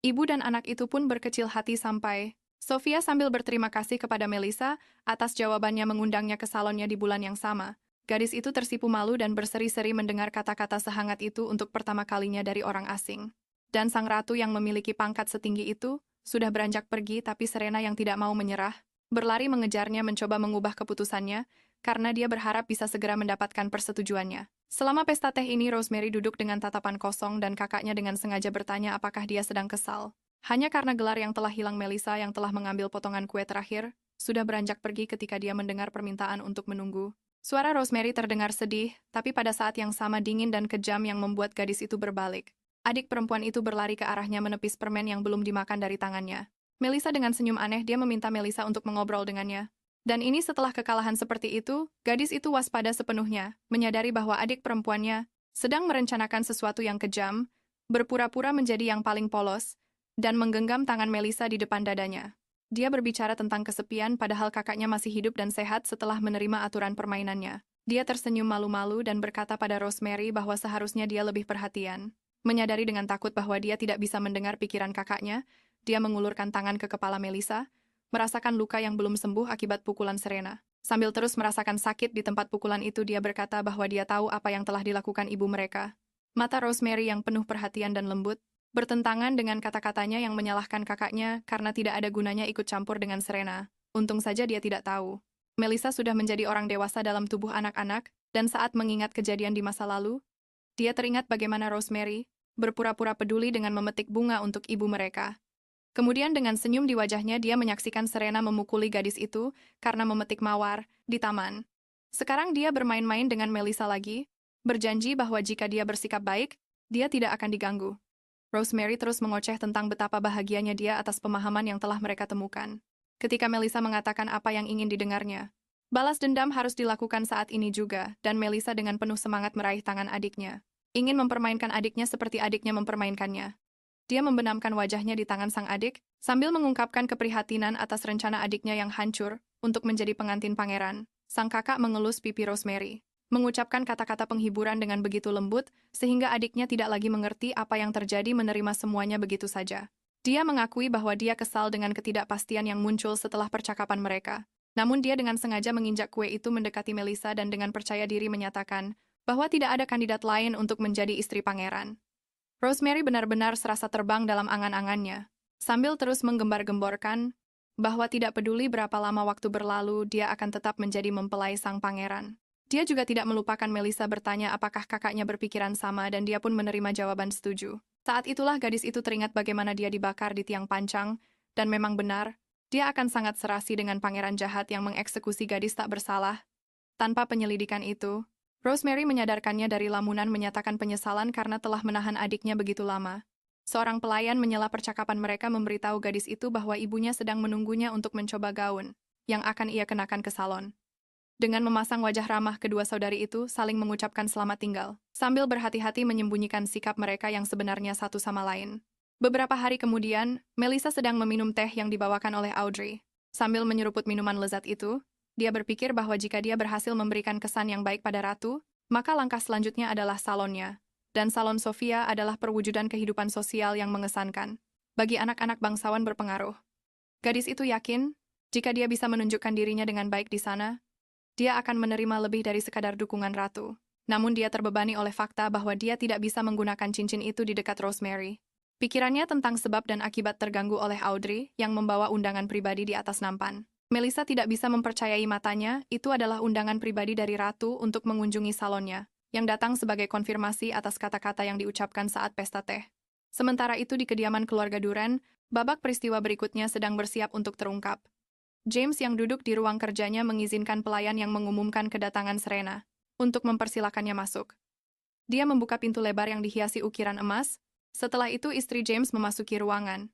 Ibu dan anak itu pun berkecil hati sampai Sofia sambil berterima kasih kepada Melissa atas jawabannya mengundangnya ke salonnya di bulan yang sama. Gadis itu tersipu malu dan berseri-seri mendengar kata-kata sehangat itu untuk pertama kalinya dari orang asing. Dan sang ratu yang memiliki pangkat setinggi itu sudah beranjak pergi, tapi Serena yang tidak mau menyerah, berlari mengejarnya mencoba mengubah keputusannya, karena dia berharap bisa segera mendapatkan persetujuannya. Selama pesta teh ini, Rosemary duduk dengan tatapan kosong dan kakaknya dengan sengaja bertanya apakah dia sedang kesal. Hanya karena gelar yang telah hilang, Melissa yang telah mengambil potongan kue terakhir, sudah beranjak pergi ketika dia mendengar permintaan untuk menunggu. Suara Rosemary terdengar sedih, tapi pada saat yang sama dingin dan kejam yang membuat gadis itu berbalik. Adik perempuan itu berlari ke arahnya menepis permen yang belum dimakan dari tangannya. Melissa dengan senyum aneh, dia meminta Melissa untuk mengobrol dengannya. Dan ini setelah kekalahan seperti itu, gadis itu waspada sepenuhnya, menyadari bahwa adik perempuannya sedang merencanakan sesuatu yang kejam, berpura-pura menjadi yang paling polos, dan menggenggam tangan Melissa di depan dadanya. Dia berbicara tentang kesepian padahal kakaknya masih hidup dan sehat setelah menerima aturan permainannya. Dia tersenyum malu-malu dan berkata pada Rosemary bahwa seharusnya dia lebih perhatian. Menyadari dengan takut bahwa dia tidak bisa mendengar pikiran kakaknya, dia mengulurkan tangan ke kepala Melissa, merasakan luka yang belum sembuh akibat pukulan Serena. Sambil terus merasakan sakit di tempat pukulan itu, dia berkata bahwa dia tahu apa yang telah dilakukan ibu mereka. Mata Rosemary yang penuh perhatian dan lembut bertentangan dengan kata-katanya yang menyalahkan kakaknya karena tidak ada gunanya ikut campur dengan Serena. Untung saja dia tidak tahu. Melissa sudah menjadi orang dewasa dalam tubuh anak-anak, dan saat mengingat kejadian di masa lalu, dia teringat bagaimana Rosemary berpura-pura peduli dengan memetik bunga untuk ibu mereka. Kemudian dengan senyum di wajahnya dia menyaksikan Serena memukuli gadis itu karena memetik mawar di taman. Sekarang dia bermain-main dengan Melissa lagi, berjanji bahwa jika dia bersikap baik, dia tidak akan diganggu. Rosemary terus mengoceh tentang betapa bahagianya dia atas pemahaman yang telah mereka temukan. Ketika Melissa mengatakan apa yang ingin didengarnya, balas dendam harus dilakukan saat ini juga, dan Melissa dengan penuh semangat meraih tangan adiknya. Ingin mempermainkan adiknya seperti adiknya mempermainkannya. Dia membenamkan wajahnya di tangan sang adik, sambil mengungkapkan keprihatinan atas rencana adiknya yang hancur untuk menjadi pengantin pangeran. Sang kakak mengelus pipi Rosemary, mengucapkan kata-kata penghiburan dengan begitu lembut, sehingga adiknya tidak lagi mengerti apa yang terjadi menerima semuanya begitu saja. Dia mengakui bahwa dia kesal dengan ketidakpastian yang muncul setelah percakapan mereka. Namun dia dengan sengaja menginjak kue itu mendekati Melissa dan dengan percaya diri menyatakan bahwa tidak ada kandidat lain untuk menjadi istri pangeran. Rosemary benar-benar serasa terbang dalam angan-angannya, sambil terus menggembar-gemborkan bahwa tidak peduli berapa lama waktu berlalu, dia akan tetap menjadi mempelai sang pangeran. Dia juga tidak melupakan Melissa bertanya apakah kakaknya berpikiran sama dan dia pun menerima jawaban setuju. Saat itulah gadis itu teringat bagaimana dia dibakar di tiang pancang, dan memang benar, dia akan sangat serasi dengan pangeran jahat yang mengeksekusi gadis tak bersalah. Tanpa penyelidikan itu, Rosemary menyadarkannya dari lamunan menyatakan penyesalan karena telah menahan adiknya begitu lama. Seorang pelayan menyela percakapan mereka memberitahu gadis itu bahwa ibunya sedang menunggunya untuk mencoba gaun yang akan ia kenakan ke salon. Dengan memasang wajah ramah, kedua saudari itu saling mengucapkan selamat tinggal, sambil berhati-hati menyembunyikan sikap mereka yang sebenarnya satu sama lain. Beberapa hari kemudian, Melissa sedang meminum teh yang dibawakan oleh Audrey. Sambil menyeruput minuman lezat itu, dia berpikir bahwa jika dia berhasil memberikan kesan yang baik pada Ratu, maka langkah selanjutnya adalah salonnya. Dan salon Sofia adalah perwujudan kehidupan sosial yang mengesankan bagi anak-anak bangsawan berpengaruh. Gadis itu yakin, jika dia bisa menunjukkan dirinya dengan baik di sana, dia akan menerima lebih dari sekadar dukungan Ratu. Namun dia terbebani oleh fakta bahwa dia tidak bisa menggunakan cincin itu di dekat Rosemary. Pikirannya tentang sebab dan akibat terganggu oleh Audrey yang membawa undangan pribadi di atas nampan. Melissa tidak bisa mempercayai matanya, itu adalah undangan pribadi dari Ratu untuk mengunjungi salonnya, yang datang sebagai konfirmasi atas kata-kata yang diucapkan saat pesta teh. Sementara itu di kediaman keluarga Duran, babak peristiwa berikutnya sedang bersiap untuk terungkap. James yang duduk di ruang kerjanya mengizinkan pelayan yang mengumumkan kedatangan Serena untuk mempersilakannya masuk. Dia membuka pintu lebar yang dihiasi ukiran emas, setelah itu istri James memasuki ruangan.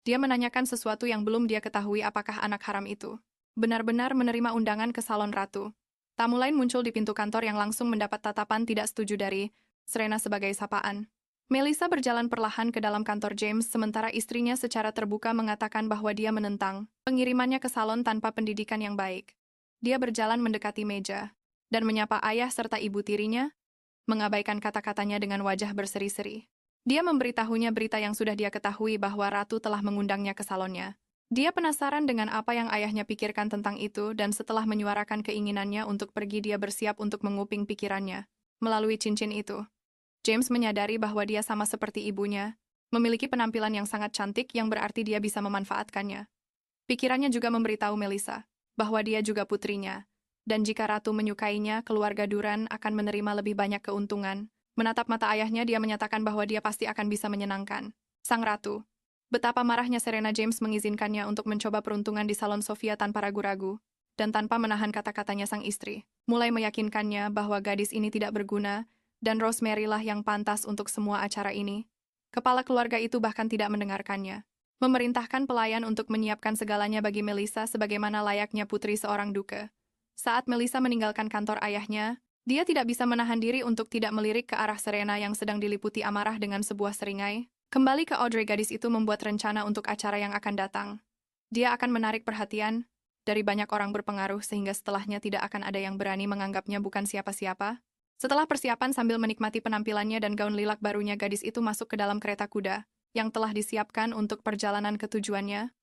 Dia menanyakan sesuatu yang belum dia ketahui apakah anak haram itu benar-benar menerima undangan ke salon Ratu. Tamu lain muncul di pintu kantor yang langsung mendapat tatapan tidak setuju dari Serena sebagai sapaan. Melissa berjalan perlahan ke dalam kantor James sementara istrinya secara terbuka mengatakan bahwa dia menentang pengirimannya ke salon tanpa pendidikan yang baik. Dia berjalan mendekati meja dan menyapa ayah serta ibu tirinya, mengabaikan kata-katanya dengan wajah berseri-seri. Dia memberitahunya berita yang sudah dia ketahui bahwa Ratu telah mengundangnya ke salonnya. Dia penasaran dengan apa yang ayahnya pikirkan tentang itu dan setelah menyuarakan keinginannya untuk pergi dia bersiap untuk menguping pikirannya. Melalui cincin itu, James menyadari bahwa dia sama seperti ibunya, memiliki penampilan yang sangat cantik yang berarti dia bisa memanfaatkannya. Pikirannya juga memberitahu Melissa bahwa dia juga putrinya, dan jika Ratu menyukainya, keluarga Duran akan menerima lebih banyak keuntungan. Menatap mata ayahnya, dia menyatakan bahwa dia pasti akan bisa menyenangkan sang Ratu. Betapa marahnya Serena James mengizinkannya untuk mencoba peruntungan di salon Sofia tanpa ragu-ragu, dan tanpa menahan kata-katanya sang istri, mulai meyakinkannya bahwa gadis ini tidak berguna, dan Rosemary lah yang pantas untuk semua acara ini. Kepala keluarga itu bahkan tidak mendengarkannya. Memerintahkan pelayan untuk menyiapkan segalanya bagi Melissa sebagaimana layaknya putri seorang duke. Saat Melissa meninggalkan kantor ayahnya, Dia tidak bisa menahan diri untuk tidak melirik ke arah Serena yang sedang diliputi amarah dengan sebuah seringai. Kembali ke Audrey, gadis itu membuat rencana untuk acara yang akan datang. Dia akan menarik perhatian dari banyak orang berpengaruh sehingga setelahnya tidak akan ada yang berani menganggapnya bukan siapa-siapa. Setelah persiapan sambil menikmati penampilannya dan gaun lilac barunya, gadis itu masuk ke dalam kereta kuda yang telah disiapkan untuk perjalanan ke tujuannya.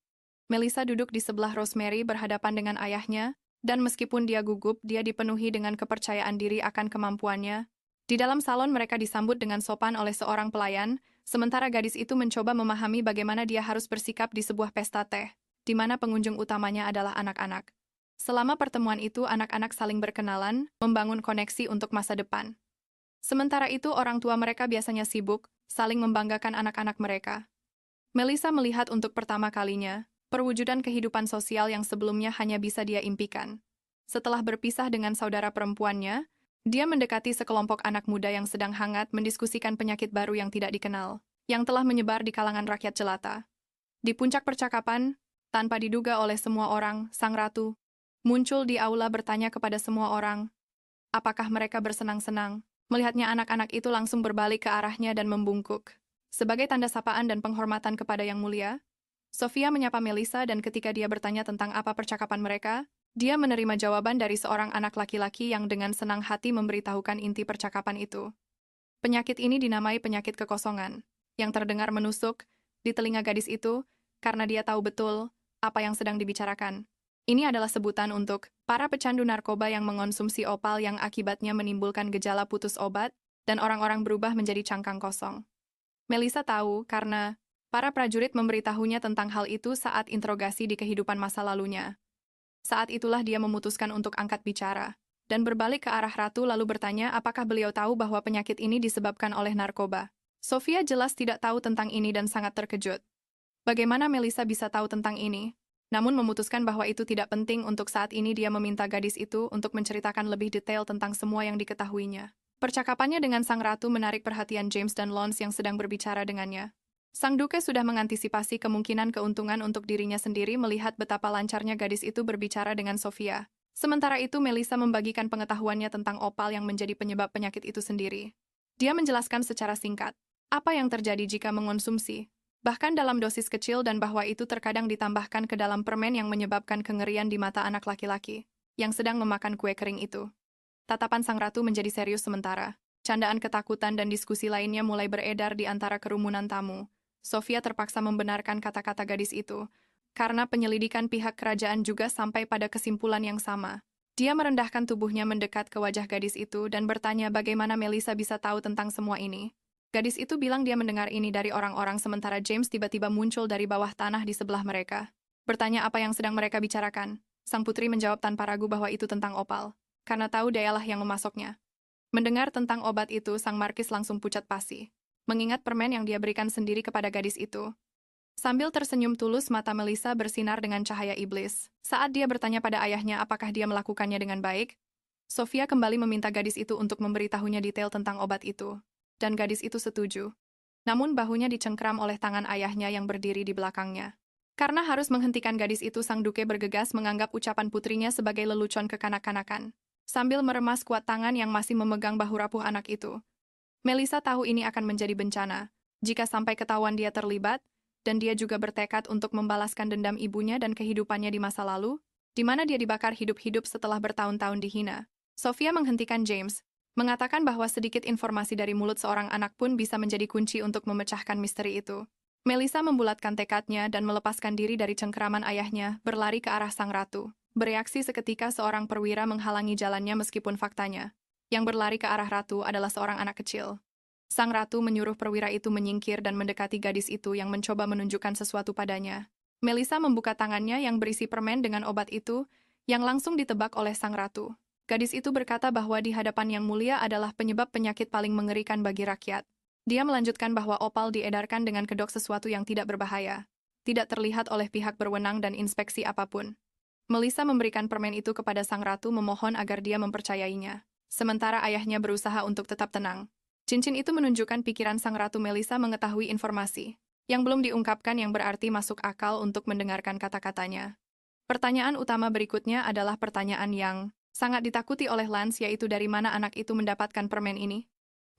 Melissa duduk di sebelah Rosemary berhadapan dengan ayahnya, dan meskipun dia gugup, dia dipenuhi dengan kepercayaan diri akan kemampuannya. Di dalam salon mereka disambut dengan sopan oleh seorang pelayan, sementara gadis itu mencoba memahami bagaimana dia harus bersikap di sebuah pesta teh, di mana pengunjung utamanya adalah anak-anak. Selama pertemuan itu, anak-anak saling berkenalan, membangun koneksi untuk masa depan. Sementara itu, orang tua mereka biasanya sibuk, saling membanggakan anak-anak mereka. Melissa melihat untuk pertama kalinya perwujudan kehidupan sosial yang sebelumnya hanya bisa dia impikan. Setelah berpisah dengan saudara perempuannya, dia mendekati sekelompok anak muda yang sedang hangat mendiskusikan penyakit baru yang tidak dikenal, yang telah menyebar di kalangan rakyat jelata. Di puncak percakapan, tanpa diduga oleh semua orang, sang ratu muncul di aula bertanya kepada semua orang, apakah mereka bersenang-senang. Melihatnya, anak-anak itu langsung berbalik ke arahnya dan membungkuk. Sebagai tanda sapaan dan penghormatan kepada Yang Mulia, Sofia menyapa Melissa, dan ketika dia bertanya tentang apa percakapan mereka, dia menerima jawaban dari seorang anak laki-laki yang dengan senang hati memberitahukan inti percakapan itu. Penyakit ini dinamai penyakit kekosongan, yang terdengar menusuk di telinga gadis itu karena dia tahu betul apa yang sedang dibicarakan. Ini adalah sebutan untuk para pecandu narkoba yang mengonsumsi opal yang akibatnya menimbulkan gejala putus obat dan orang-orang berubah menjadi cangkang kosong. Melissa tahu karena para prajurit memberitahunya tentang hal itu saat interogasi di kehidupan masa lalunya. Saat itulah dia memutuskan untuk angkat bicara dan berbalik ke arah ratu lalu bertanya apakah beliau tahu bahwa penyakit ini disebabkan oleh narkoba. Sofia jelas tidak tahu tentang ini dan sangat terkejut. Bagaimana Melissa bisa tahu tentang ini? Namun memutuskan bahwa itu tidak penting untuk saat ini, dia meminta gadis itu untuk menceritakan lebih detail tentang semua yang diketahuinya. Percakapannya dengan sang ratu menarik perhatian James dan Lons yang sedang berbicara dengannya. Sang Duke sudah mengantisipasi kemungkinan keuntungan untuk dirinya sendiri melihat betapa lancarnya gadis itu berbicara dengan Sofia. Sementara itu, Melissa membagikan pengetahuannya tentang opal yang menjadi penyebab penyakit itu sendiri. Dia menjelaskan secara singkat apa yang terjadi jika mengonsumsi, bahkan dalam dosis kecil, dan bahwa itu terkadang ditambahkan ke dalam permen yang menyebabkan kengerian di mata anak laki-laki yang sedang memakan kue kering itu. Tatapan sang ratu menjadi serius sementara. Candaan ketakutan dan diskusi lainnya mulai beredar di antara kerumunan tamu. Sofia terpaksa membenarkan kata-kata gadis itu, karena penyelidikan pihak kerajaan juga sampai pada kesimpulan yang sama. Dia merendahkan tubuhnya mendekat ke wajah gadis itu dan bertanya bagaimana Melissa bisa tahu tentang semua ini. Gadis itu bilang dia mendengar ini dari orang-orang, sementara James tiba-tiba muncul dari bawah tanah di sebelah mereka. Bertanya apa yang sedang mereka bicarakan. Sang putri menjawab tanpa ragu bahwa itu tentang opal, karena tahu dialah yang memasoknya. Mendengar tentang obat itu, sang markis langsung pucat pasi, mengingat permen yang dia berikan sendiri kepada gadis itu. Sambil tersenyum tulus, mata Melissa bersinar dengan cahaya iblis. Saat dia bertanya pada ayahnya apakah dia melakukannya dengan baik, Sofia kembali meminta gadis itu untuk memberitahunya detail tentang obat itu. Dan gadis itu setuju. Namun bahunya dicengkram oleh tangan ayahnya yang berdiri di belakangnya. Karena harus menghentikan gadis itu, sang duke bergegas menganggap ucapan putrinya sebagai lelucon kekanak-kanakan. Sambil meremas kuat tangan yang masih memegang bahu rapuh anak itu. Melissa tahu ini akan menjadi bencana jika sampai ketahuan dia terlibat, dan dia juga bertekad untuk membalaskan dendam ibunya dan kehidupannya di masa lalu, di mana dia dibakar hidup-hidup setelah bertahun-tahun dihina. Sofia menghentikan James, mengatakan bahwa sedikit informasi dari mulut seorang anak pun bisa menjadi kunci untuk memecahkan misteri itu. Melissa membulatkan tekadnya dan melepaskan diri dari cengkeraman ayahnya, berlari ke arah sang ratu. Bereaksi seketika, seorang perwira menghalangi jalannya meskipun faktanya yang berlari ke arah ratu adalah seorang anak kecil. Sang ratu menyuruh perwira itu menyingkir dan mendekati gadis itu yang mencoba menunjukkan sesuatu padanya. Melissa membuka tangannya yang berisi permen dengan obat itu, yang langsung ditebak oleh sang ratu. Gadis itu berkata bahwa di hadapan Yang Mulia adalah penyebab penyakit paling mengerikan bagi rakyat. Dia melanjutkan bahwa opal diedarkan dengan kedok, sesuatu yang tidak berbahaya, tidak terlihat oleh pihak berwenang dan inspeksi apapun. Melissa memberikan permen itu kepada sang ratu, memohon agar dia mempercayainya. Sementara ayahnya berusaha untuk tetap tenang. Cincin itu menunjukkan pikiran sang ratu. Melissa mengetahui informasi yang belum diungkapkan yang berarti masuk akal untuk mendengarkan kata-katanya. Pertanyaan utama berikutnya adalah pertanyaan yang Sangat ditakuti oleh Lance, yaitu dari mana anak itu mendapatkan permen ini.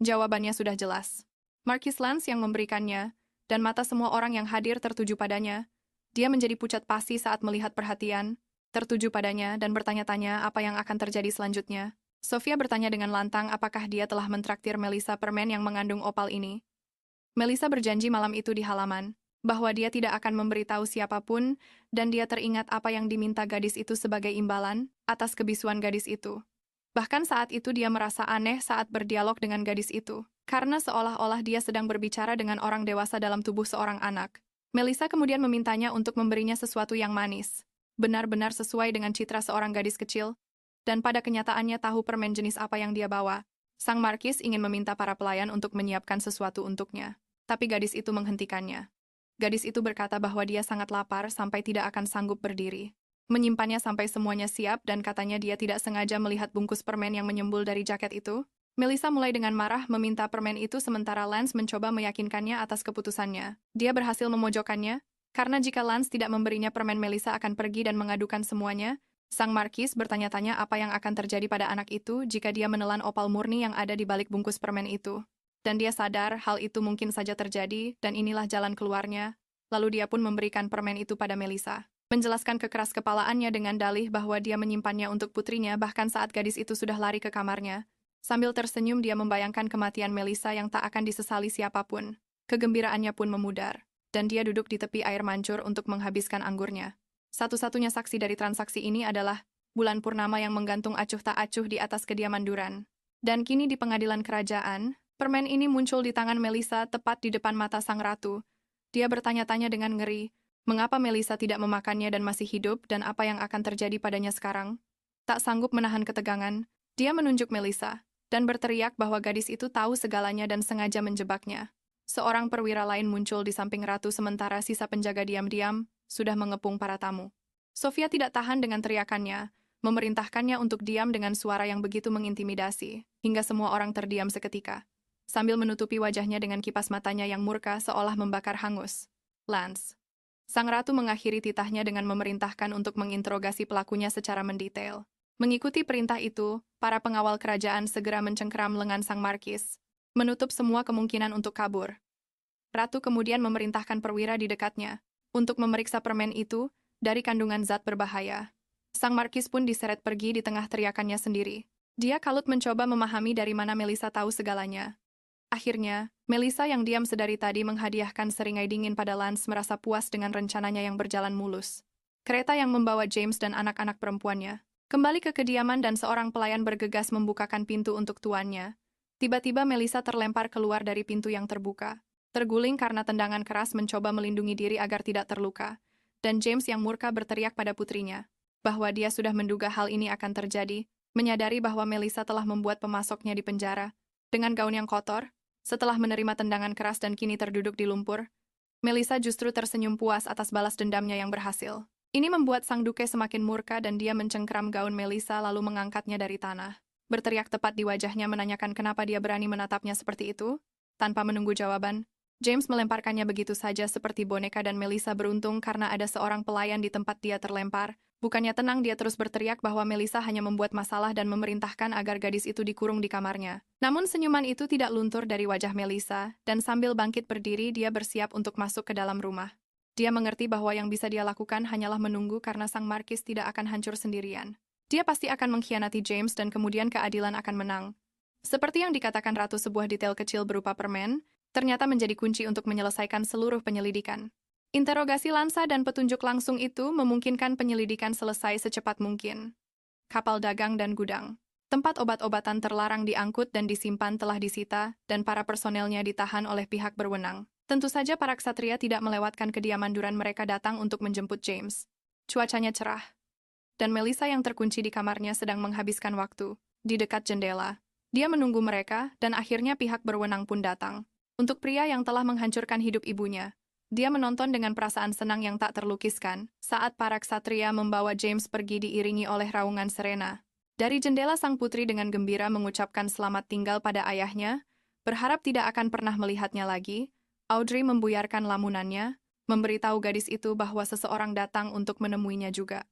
Jawabannya sudah jelas. Marquis Lance yang memberikannya, dan mata semua orang yang hadir tertuju padanya. Dia menjadi pucat pasi saat melihat perhatian, tertuju padanya dan bertanya-tanya apa yang akan terjadi selanjutnya. Sofia bertanya dengan lantang apakah dia telah mentraktir Melissa permen yang mengandung opal ini. Melissa berjanji malam itu di halaman, bahwa dia tidak akan memberitahu siapapun, dan dia teringat apa yang diminta gadis itu sebagai imbalan atas kebisuan gadis itu. Bahkan saat itu dia merasa aneh saat berdialog dengan gadis itu, karena seolah-olah dia sedang berbicara dengan orang dewasa dalam tubuh seorang anak. Melissa kemudian memintanya untuk memberinya sesuatu yang manis, benar-benar sesuai dengan citra seorang gadis kecil, dan pada kenyataannya tahu permen jenis apa yang dia bawa. Sang Markis ingin meminta para pelayan untuk menyiapkan sesuatu untuknya, tapi gadis itu menghentikannya. Gadis itu berkata bahwa dia sangat lapar sampai tidak akan sanggup berdiri. Menyimpannya sampai semuanya siap dan katanya dia tidak sengaja melihat bungkus permen yang menyembul dari jaket itu. Melissa mulai dengan marah meminta permen itu sementara Lance mencoba meyakinkannya atas keputusannya. Dia berhasil memojokkannya, karena jika Lance tidak memberinya permen Melissa akan pergi dan mengadukan semuanya. Sang Markis bertanya-tanya apa yang akan terjadi pada anak itu jika dia menelan opal murni yang ada di balik bungkus permen itu. Dan dia sadar hal itu mungkin saja terjadi dan inilah jalan keluarnya. Lalu dia pun memberikan permen itu pada Melissa, menjelaskan kekeras kepalaannya dengan dalih bahwa dia menyimpannya untuk putrinya bahkan saat gadis itu sudah lari ke kamarnya. Sambil tersenyum dia membayangkan kematian Melissa yang tak akan disesali siapapun. Kegembiraannya pun memudar, dan dia duduk di tepi air mancur untuk menghabiskan anggurnya. Satu-satunya saksi dari transaksi ini adalah bulan purnama yang menggantung acuh tak acuh di atas kediaman Duran. Dan kini di pengadilan kerajaan, permen ini muncul di tangan Melissa tepat di depan mata sang ratu. Dia bertanya-tanya dengan ngeri, mengapa Melissa tidak memakannya dan masih hidup dan apa yang akan terjadi padanya sekarang? Tak sanggup menahan ketegangan, dia menunjuk Melissa dan berteriak bahwa gadis itu tahu segalanya dan sengaja menjebaknya. Seorang perwira lain muncul di samping ratu sementara sisa penjaga diam-diam sudah mengepung para tamu. Sofia tidak tahan dengan teriakannya, memerintahkannya untuk diam dengan suara yang begitu mengintimidasi, hingga semua orang terdiam seketika. Sambil menutupi wajahnya dengan kipas matanya yang murka seolah membakar hangus. Lance. Sang ratu mengakhiri titahnya dengan memerintahkan untuk menginterogasi pelakunya secara mendetail. Mengikuti perintah itu, para pengawal kerajaan segera mencengkeram lengan sang markis, menutup semua kemungkinan untuk kabur. Ratu kemudian memerintahkan perwira di dekatnya untuk memeriksa permen itu dari kandungan zat berbahaya. Sang markis pun diseret pergi di tengah teriakannya sendiri. Dia kalut mencoba memahami dari mana Melissa tahu segalanya. Akhirnya, Melissa yang diam sedari tadi menghadiahkan seringai dingin pada Lance merasa puas dengan rencananya yang berjalan mulus. Kereta yang membawa James dan anak-anak perempuannya kembali ke kediaman dan seorang pelayan bergegas membukakan pintu untuk tuannya. Tiba-tiba Melissa terlempar keluar dari pintu yang terbuka, terguling karena tendangan keras mencoba melindungi diri agar tidak terluka. Dan James yang murka berteriak pada putrinya, bahwa dia sudah menduga hal ini akan terjadi, menyadari bahwa Melissa telah membuat pemasoknya di penjara. Dengan gaun yang kotor, setelah menerima tendangan keras dan kini terduduk di lumpur, Melissa justru tersenyum puas atas balas dendamnya yang berhasil. Ini membuat sang duke semakin murka dan dia mencengkeram gaun Melissa lalu mengangkatnya dari tanah. Berteriak tepat di wajahnya menanyakan kenapa dia berani menatapnya seperti itu. Tanpa menunggu jawaban, James melemparkannya begitu saja seperti boneka dan Melissa beruntung karena ada seorang pelayan di tempat dia terlempar. Bukannya tenang, dia terus berteriak bahwa Melissa hanya membuat masalah dan memerintahkan agar gadis itu dikurung di kamarnya. Namun senyuman itu tidak luntur dari wajah Melissa, dan sambil bangkit berdiri dia bersiap untuk masuk ke dalam rumah. Dia mengerti bahwa yang bisa dia lakukan hanyalah menunggu karena sang markis tidak akan hancur sendirian. Dia pasti akan mengkhianati James dan kemudian keadilan akan menang. Seperti yang dikatakan ratu, sebuah detail kecil berupa permen ternyata menjadi kunci untuk menyelesaikan seluruh penyelidikan. Interogasi Lansa dan petunjuk langsung itu memungkinkan penyelidikan selesai secepat mungkin. Kapal dagang dan gudang. Tempat obat-obatan terlarang diangkut dan disimpan telah disita, dan para personelnya ditahan oleh pihak berwenang. Tentu saja para ksatria tidak melewatkan kediaman Duran, mereka datang untuk menjemput James. Cuacanya cerah, dan Melissa yang terkunci di kamarnya sedang menghabiskan waktu di dekat jendela. Dia menunggu mereka, dan akhirnya pihak berwenang pun datang. Untuk pria yang telah menghancurkan hidup ibunya, dia menonton dengan perasaan senang yang tak terlukiskan saat para ksatria membawa James pergi diiringi oleh raungan Serena. Dari jendela sang putri dengan gembira mengucapkan selamat tinggal pada ayahnya, berharap tidak akan pernah melihatnya lagi. Audrey membuyarkan lamunannya, memberitahu gadis itu bahwa seseorang datang untuk menemuinya juga.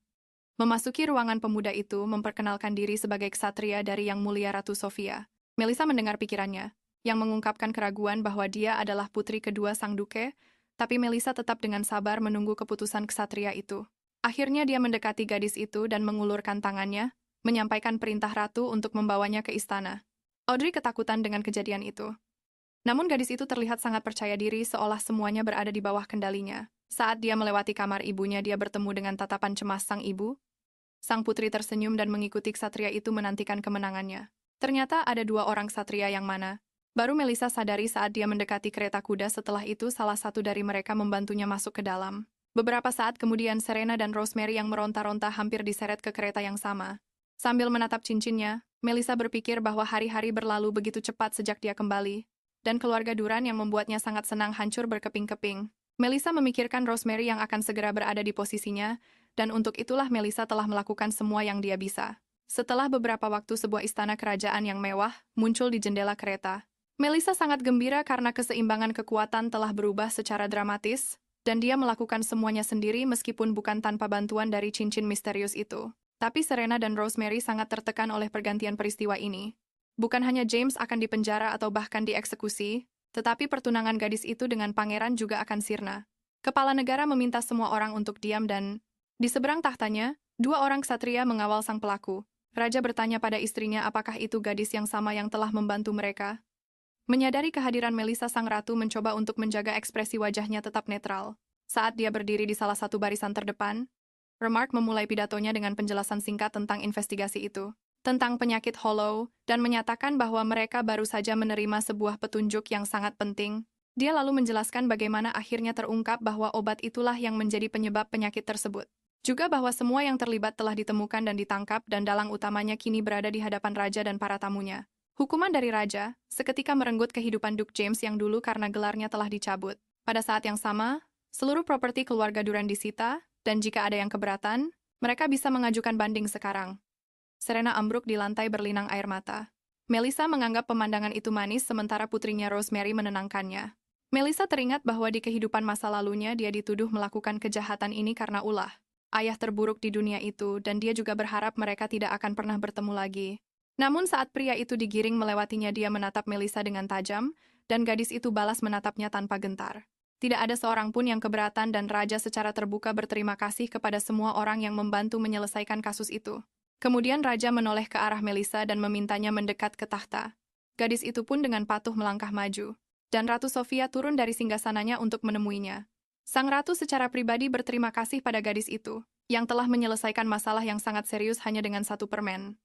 Memasuki ruangan pemuda itu memperkenalkan diri sebagai ksatria dari Yang Mulia Ratu Sofia. Melissa mendengar pikirannya, yang mengungkapkan keraguan bahwa dia adalah putri kedua sang duke, tapi Melissa tetap dengan sabar menunggu keputusan ksatria itu. Akhirnya dia mendekati gadis itu dan mengulurkan tangannya, menyampaikan perintah ratu untuk membawanya ke istana. Audrey ketakutan dengan kejadian itu. Namun gadis itu terlihat sangat percaya diri seolah semuanya berada di bawah kendalinya. Saat dia melewati kamar ibunya, dia bertemu dengan tatapan cemas sang ibu. Sang putri tersenyum dan mengikuti ksatria itu menantikan kemenangannya. Ternyata ada dua orang ksatria yang mana. Baru Melissa sadari saat dia mendekati kereta kuda. Setelah itu salah satu dari mereka membantunya masuk ke dalam. Beberapa saat kemudian Serena dan Rosemary yang meronta-ronta hampir diseret ke kereta yang sama. Sambil menatap cincinnya, Melissa berpikir bahwa hari-hari berlalu begitu cepat sejak dia kembali, dan keluarga Duran yang membuatnya sangat senang hancur berkeping-keping. Melissa memikirkan Rosemary yang akan segera berada di posisinya, dan untuk itulah Melissa telah melakukan semua yang dia bisa. Setelah beberapa waktu sebuah istana kerajaan yang mewah muncul di jendela kereta. Melissa sangat gembira karena keseimbangan kekuatan telah berubah secara dramatis, dan dia melakukan semuanya sendiri meskipun bukan tanpa bantuan dari cincin misterius itu. Tapi Serena dan Rosemary sangat tertekan oleh pergantian peristiwa ini. Bukan hanya James akan dipenjara atau bahkan dieksekusi, tetapi pertunangan gadis itu dengan pangeran juga akan sirna. Kepala negara meminta semua orang untuk diam dan, di seberang tahtanya, dua orang ksatria mengawal sang pelaku. Raja bertanya pada istrinya apakah itu gadis yang sama yang telah membantu mereka. Menyadari kehadiran Melissa, sang ratu mencoba untuk menjaga ekspresi wajahnya tetap netral. Saat dia berdiri di salah satu barisan terdepan, Remark memulai pidatonya dengan penjelasan singkat tentang investigasi itu, tentang penyakit Hollow, dan menyatakan bahwa mereka baru saja menerima sebuah petunjuk yang sangat penting. Dia lalu menjelaskan bagaimana akhirnya terungkap bahwa obat itulah yang menjadi penyebab penyakit tersebut. Juga bahwa semua yang terlibat telah ditemukan dan ditangkap dan dalang utamanya kini berada di hadapan raja dan para tamunya. Hukuman dari raja, seketika merenggut kehidupan Duke James yang dulu karena gelarnya telah dicabut. Pada saat yang sama, seluruh properti keluarga Duran disita, dan jika ada yang keberatan, mereka bisa mengajukan banding sekarang. Serena ambruk di lantai berlinang air mata. Melissa menganggap pemandangan itu manis sementara putrinya Rosemary menenangkannya. Melissa teringat bahwa di kehidupan masa lalunya dia dituduh melakukan kejahatan ini karena ulah ayah terburuk di dunia itu, dan dia juga berharap mereka tidak akan pernah bertemu lagi. Namun saat pria itu digiring melewatinya, dia menatap Melissa dengan tajam, dan gadis itu balas menatapnya tanpa gentar. Tidak ada seorang pun yang keberatan dan raja secara terbuka berterima kasih kepada semua orang yang membantu menyelesaikan kasus itu. Kemudian raja menoleh ke arah Melissa dan memintanya mendekat ke tahta. Gadis itu pun dengan patuh melangkah maju, dan Ratu Sofia turun dari singgasananya untuk menemuinya. Sang ratu secara pribadi berterima kasih pada gadis itu, yang telah menyelesaikan masalah yang sangat serius hanya dengan satu permen.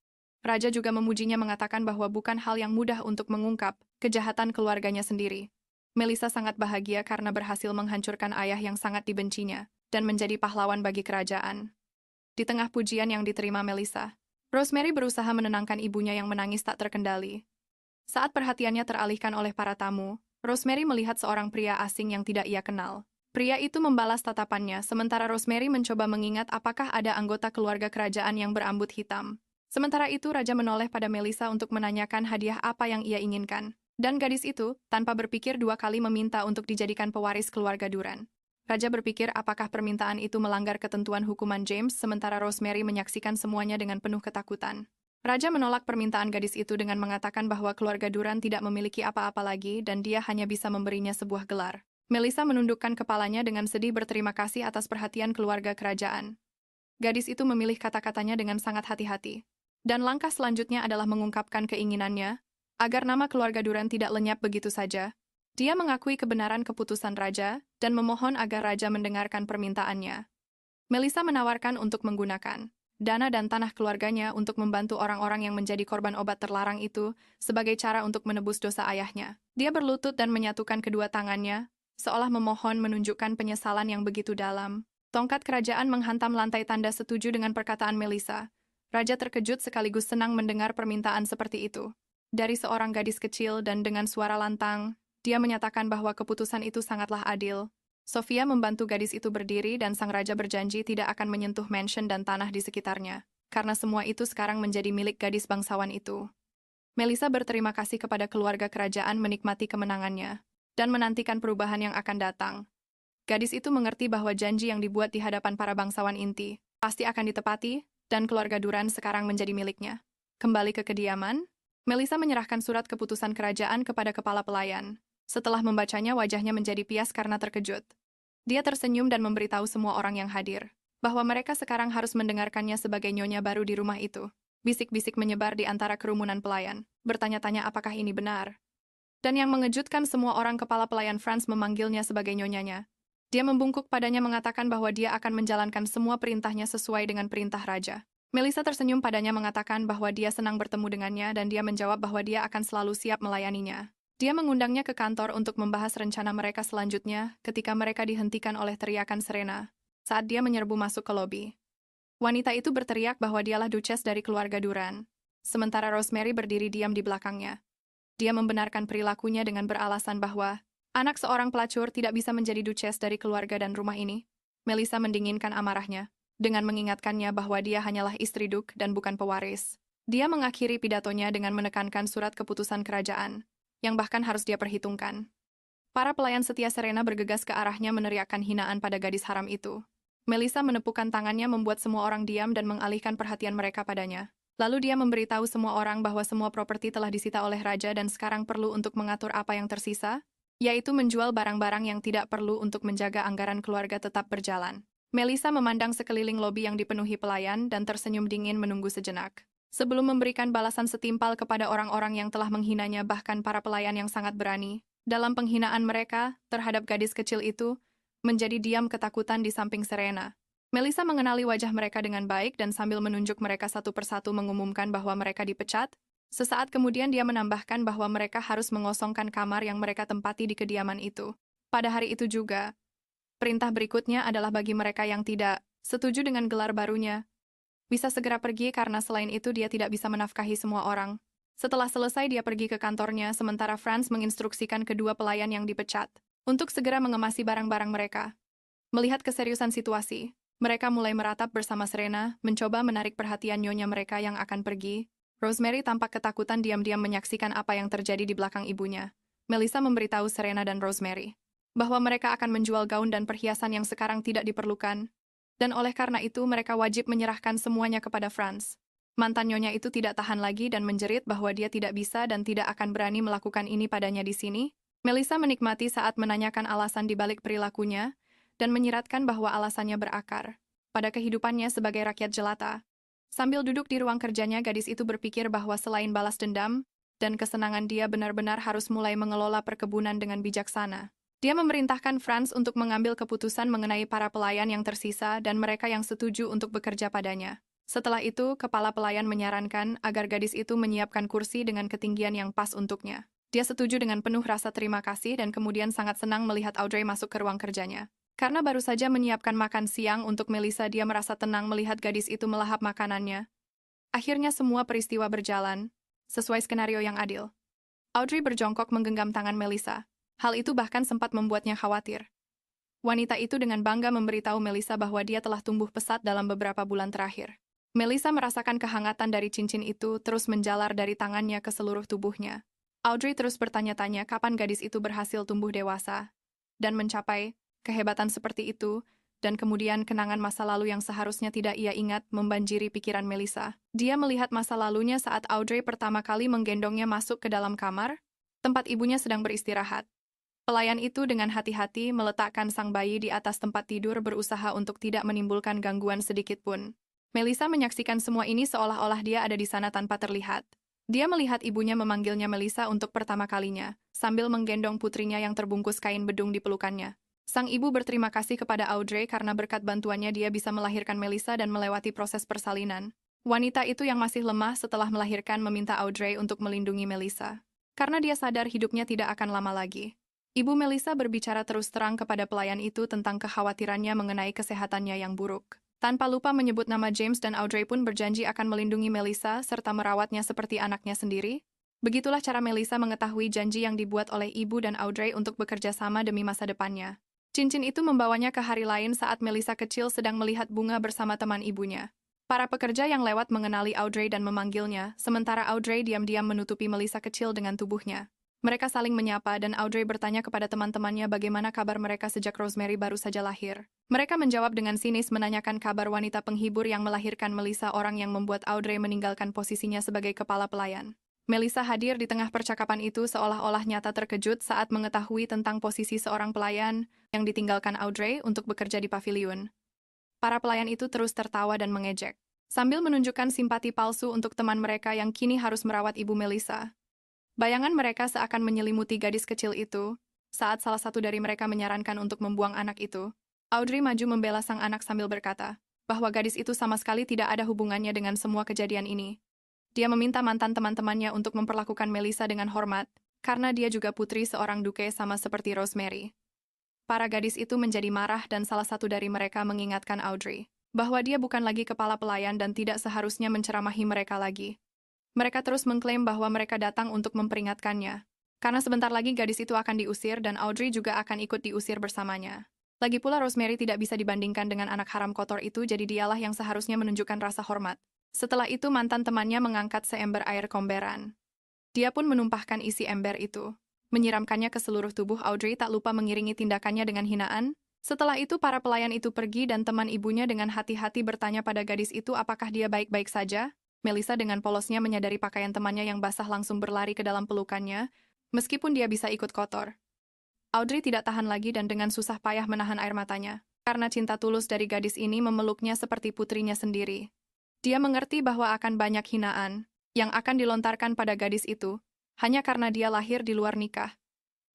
Raja juga memujinya mengatakan bahwa bukan hal yang mudah untuk mengungkap kejahatan keluarganya sendiri. Melissa sangat bahagia karena berhasil menghancurkan ayah yang sangat dibencinya, dan menjadi pahlawan bagi kerajaan. Di tengah pujian yang diterima Melissa, Rosemary berusaha menenangkan ibunya yang menangis tak terkendali. Saat perhatiannya teralihkan oleh para tamu, Rosemary melihat seorang pria asing yang tidak ia kenal. Pria itu membalas tatapannya, sementara Rosemary mencoba mengingat apakah ada anggota keluarga kerajaan yang berambut hitam. Sementara itu, Raja menoleh pada Melissa untuk menanyakan hadiah apa yang ia inginkan. Dan gadis itu, tanpa berpikir dua kali meminta untuk dijadikan pewaris keluarga Duran. Raja berpikir apakah permintaan itu melanggar ketentuan hukuman James, sementara Rosemary menyaksikan semuanya dengan penuh ketakutan. Raja menolak permintaan gadis itu dengan mengatakan bahwa keluarga Duran tidak memiliki apa-apa lagi dan dia hanya bisa memberinya sebuah gelar. Melissa menundukkan kepalanya dengan sedih berterima kasih atas perhatian keluarga kerajaan. Gadis itu memilih kata-katanya dengan sangat hati-hati. Dan langkah selanjutnya adalah mengungkapkan keinginannya, agar nama keluarga Duran tidak lenyap begitu saja. Dia mengakui kebenaran keputusan raja, dan memohon agar raja mendengarkan permintaannya. Melissa menawarkan untuk menggunakan dana dan tanah keluarganya untuk membantu orang-orang yang menjadi korban obat terlarang itu sebagai cara untuk menebus dosa ayahnya. Dia berlutut dan menyatukan kedua tangannya, seolah memohon menunjukkan penyesalan yang begitu dalam. Tongkat kerajaan menghantam lantai tanda setuju dengan perkataan Melissa. Raja terkejut sekaligus senang mendengar permintaan seperti itu. Dari seorang gadis kecil dan dengan suara lantang, dia menyatakan bahwa keputusan itu sangatlah adil. Sofia membantu gadis itu berdiri dan sang raja berjanji tidak akan menyentuh mansion dan tanah di sekitarnya, karena semua itu sekarang menjadi milik gadis bangsawan itu. Melissa berterima kasih kepada keluarga kerajaan menikmati kemenangannya, dan menantikan perubahan yang akan datang. Gadis itu mengerti bahwa janji yang dibuat di hadapan para bangsawan inti pasti akan ditepati, dan keluarga Duran sekarang menjadi miliknya. Kembali ke kediaman, Melissa menyerahkan surat keputusan kerajaan kepada kepala pelayan. Setelah membacanya, wajahnya menjadi pias karena terkejut. Dia tersenyum dan memberitahu semua orang yang hadir bahwa mereka sekarang harus mendengarkannya sebagai nyonya baru di rumah itu. Bisik-bisik menyebar di antara kerumunan pelayan, bertanya-tanya apakah ini benar. Dan yang mengejutkan semua orang, kepala pelayan Franz memanggilnya sebagai nyonyanya. Dia membungkuk padanya mengatakan bahwa dia akan menjalankan semua perintahnya sesuai dengan perintah raja. Melissa tersenyum padanya mengatakan bahwa dia senang bertemu dengannya dan dia menjawab bahwa dia akan selalu siap melayaninya. Dia mengundangnya ke kantor untuk membahas rencana mereka selanjutnya ketika mereka dihentikan oleh teriakan Serena saat dia menyerbu masuk ke lobi. Wanita itu berteriak bahwa dialah Duchess dari keluarga Duran, sementara Rosemary berdiri diam di belakangnya. Dia membenarkan perilakunya dengan beralasan bahwa anak seorang pelacur tidak bisa menjadi Duchess dari keluarga dan rumah ini. Melissa mendinginkan amarahnya dengan mengingatkannya bahwa dia hanyalah istri Duke dan bukan pewaris. Dia mengakhiri pidatonya dengan menekankan surat keputusan kerajaan, yang bahkan harus dia perhitungkan. Para pelayan setia Serena bergegas ke arahnya meneriakkan hinaan pada gadis haram itu. Melissa menepukkan tangannya membuat semua orang diam dan mengalihkan perhatian mereka padanya. Lalu dia memberitahu semua orang bahwa semua properti telah disita oleh raja dan sekarang perlu untuk mengatur apa yang tersisa, yaitu menjual barang-barang yang tidak perlu untuk menjaga anggaran keluarga tetap berjalan. Melissa memandang sekeliling lobi yang dipenuhi pelayan dan tersenyum dingin menunggu sejenak. Sebelum memberikan balasan setimpal kepada orang-orang yang telah menghinanya, bahkan para pelayan yang sangat berani dalam penghinaan mereka terhadap gadis kecil itu, menjadi diam ketakutan di samping Serena. Melissa mengenali wajah mereka dengan baik dan sambil menunjuk mereka satu persatu mengumumkan bahwa mereka dipecat. Sesaat kemudian dia menambahkan bahwa mereka harus mengosongkan kamar yang mereka tempati di kediaman itu. Pada hari itu juga, perintah berikutnya adalah bagi mereka yang tidak setuju dengan gelar barunya bisa segera pergi karena selain itu dia tidak bisa menafkahi semua orang. Setelah selesai dia pergi ke kantornya sementara Franz menginstruksikan kedua pelayan yang dipecat untuk segera mengemasi barang-barang mereka. Melihat keseriusan situasi, mereka mulai meratap bersama Serena, mencoba menarik perhatian nyonya mereka yang akan pergi. Rosemary tampak ketakutan diam-diam menyaksikan apa yang terjadi di belakang ibunya. Melissa memberitahu Serena dan Rosemary bahwa mereka akan menjual gaun dan perhiasan yang sekarang tidak diperlukan, dan oleh karena itu mereka wajib menyerahkan semuanya kepada Franz. Mantan nyonya itu tidak tahan lagi dan menjerit bahwa dia tidak bisa dan tidak akan berani melakukan ini padanya di sini. Melissa menikmati saat menanyakan alasan di balik perilakunya, dan menyiratkan bahwa alasannya berakar pada kehidupannya sebagai rakyat jelata. Sambil duduk di ruang kerjanya, gadis itu berpikir bahwa selain balas dendam dan kesenangan, dia benar-benar harus mulai mengelola perkebunan dengan bijaksana. Dia memerintahkan Franz untuk mengambil keputusan mengenai para pelayan yang tersisa dan mereka yang setuju untuk bekerja padanya. Setelah itu, kepala pelayan menyarankan agar gadis itu menyiapkan kursi dengan ketinggian yang pas untuknya. Dia setuju dengan penuh rasa terima kasih dan kemudian sangat senang melihat Audrey masuk ke ruang kerjanya. Karena baru saja menyiapkan makan siang untuk Melissa, dia merasa tenang melihat gadis itu melahap makanannya. Akhirnya semua peristiwa berjalan sesuai skenario yang adil. Audrey berjongkok menggenggam tangan Melissa. Hal itu bahkan sempat membuatnya khawatir. Wanita itu dengan bangga memberitahu Melissa bahwa dia telah tumbuh pesat dalam beberapa bulan terakhir. Melissa merasakan kehangatan dari cincin itu terus menjalar dari tangannya ke seluruh tubuhnya. Audrey terus bertanya-tanya kapan gadis itu berhasil tumbuh dewasa dan mencapai kehebatan seperti itu, dan kemudian kenangan masa lalu yang seharusnya tidak ia ingat membanjiri pikiran Melissa. Dia melihat masa lalunya saat Audrey pertama kali menggendongnya masuk ke dalam kamar, tempat ibunya sedang beristirahat. Pelayan itu dengan hati-hati meletakkan sang bayi di atas tempat tidur, berusaha untuk tidak menimbulkan gangguan sedikit pun. Melissa menyaksikan semua ini seolah-olah dia ada di sana tanpa terlihat. Dia melihat ibunya memanggilnya Melissa untuk pertama kalinya, sambil menggendong putrinya yang terbungkus kain bedung di pelukannya. Sang ibu berterima kasih kepada Audrey karena berkat bantuannya dia bisa melahirkan Melissa dan melewati proses persalinan. Wanita itu yang masih lemah setelah melahirkan meminta Audrey untuk melindungi Melissa, karena dia sadar hidupnya tidak akan lama lagi. Ibu Melissa berbicara terus terang kepada pelayan itu tentang kekhawatirannya mengenai kesehatannya yang buruk. Tanpa lupa menyebut nama James, dan Audrey pun berjanji akan melindungi Melissa serta merawatnya seperti anaknya sendiri. Begitulah cara Melissa mengetahui janji yang dibuat oleh ibu dan Audrey untuk bekerja sama demi masa depannya. Cincin itu membawanya ke hari lain saat Melissa kecil sedang melihat bunga bersama teman ibunya. Para pekerja yang lewat mengenali Audrey dan memanggilnya, sementara Audrey diam-diam menutupi Melissa kecil dengan tubuhnya. Mereka saling menyapa dan Audrey bertanya kepada teman-temannya bagaimana kabar mereka sejak Rosemary baru saja lahir. Mereka menjawab dengan sinis menanyakan kabar wanita penghibur yang melahirkan Melissa, orang yang membuat Audrey meninggalkan posisinya sebagai kepala pelayan. Melissa hadir di tengah percakapan itu seolah-olah nyata terkejut saat mengetahui tentang posisi seorang pelayan yang ditinggalkan Audrey untuk bekerja di paviliun. Para pelayan itu terus tertawa dan mengejek, sambil menunjukkan simpati palsu untuk teman mereka yang kini harus merawat ibu Melissa. Bayangan mereka seakan menyelimuti gadis kecil itu, saat salah satu dari mereka menyarankan untuk membuang anak itu. Audrey maju membela sang anak sambil berkata, bahwa gadis itu sama sekali tidak ada hubungannya dengan semua kejadian ini. Dia meminta mantan teman-temannya untuk memperlakukan Melissa dengan hormat, karena dia juga putri seorang duke sama seperti Rosemary. Para gadis itu menjadi marah dan salah satu dari mereka mengingatkan Audrey, bahwa dia bukan lagi kepala pelayan dan tidak seharusnya menceramahi mereka lagi. Mereka terus mengklaim bahwa mereka datang untuk memperingatkannya. Karena sebentar lagi gadis itu akan diusir dan Audrey juga akan ikut diusir bersamanya. Lagi pula Rosemary tidak bisa dibandingkan dengan anak haram kotor itu, jadi dialah yang seharusnya menunjukkan rasa hormat. Setelah itu mantan temannya mengangkat seember air komberan. Dia pun menumpahkan isi ember itu, menyiramkannya ke seluruh tubuh Audrey, tak lupa mengiringi tindakannya dengan hinaan. Setelah itu para pelayan itu pergi dan teman ibunya dengan hati-hati bertanya pada gadis itu apakah dia baik-baik saja. Melissa dengan polosnya menyadari pakaian temannya yang basah langsung berlari ke dalam pelukannya, meskipun dia bisa ikut kotor. Audrey tidak tahan lagi dan dengan susah payah menahan air matanya, karena cinta tulus dari gadis ini memeluknya seperti putrinya sendiri. Dia mengerti bahwa akan banyak hinaan yang akan dilontarkan pada gadis itu, hanya karena dia lahir di luar nikah.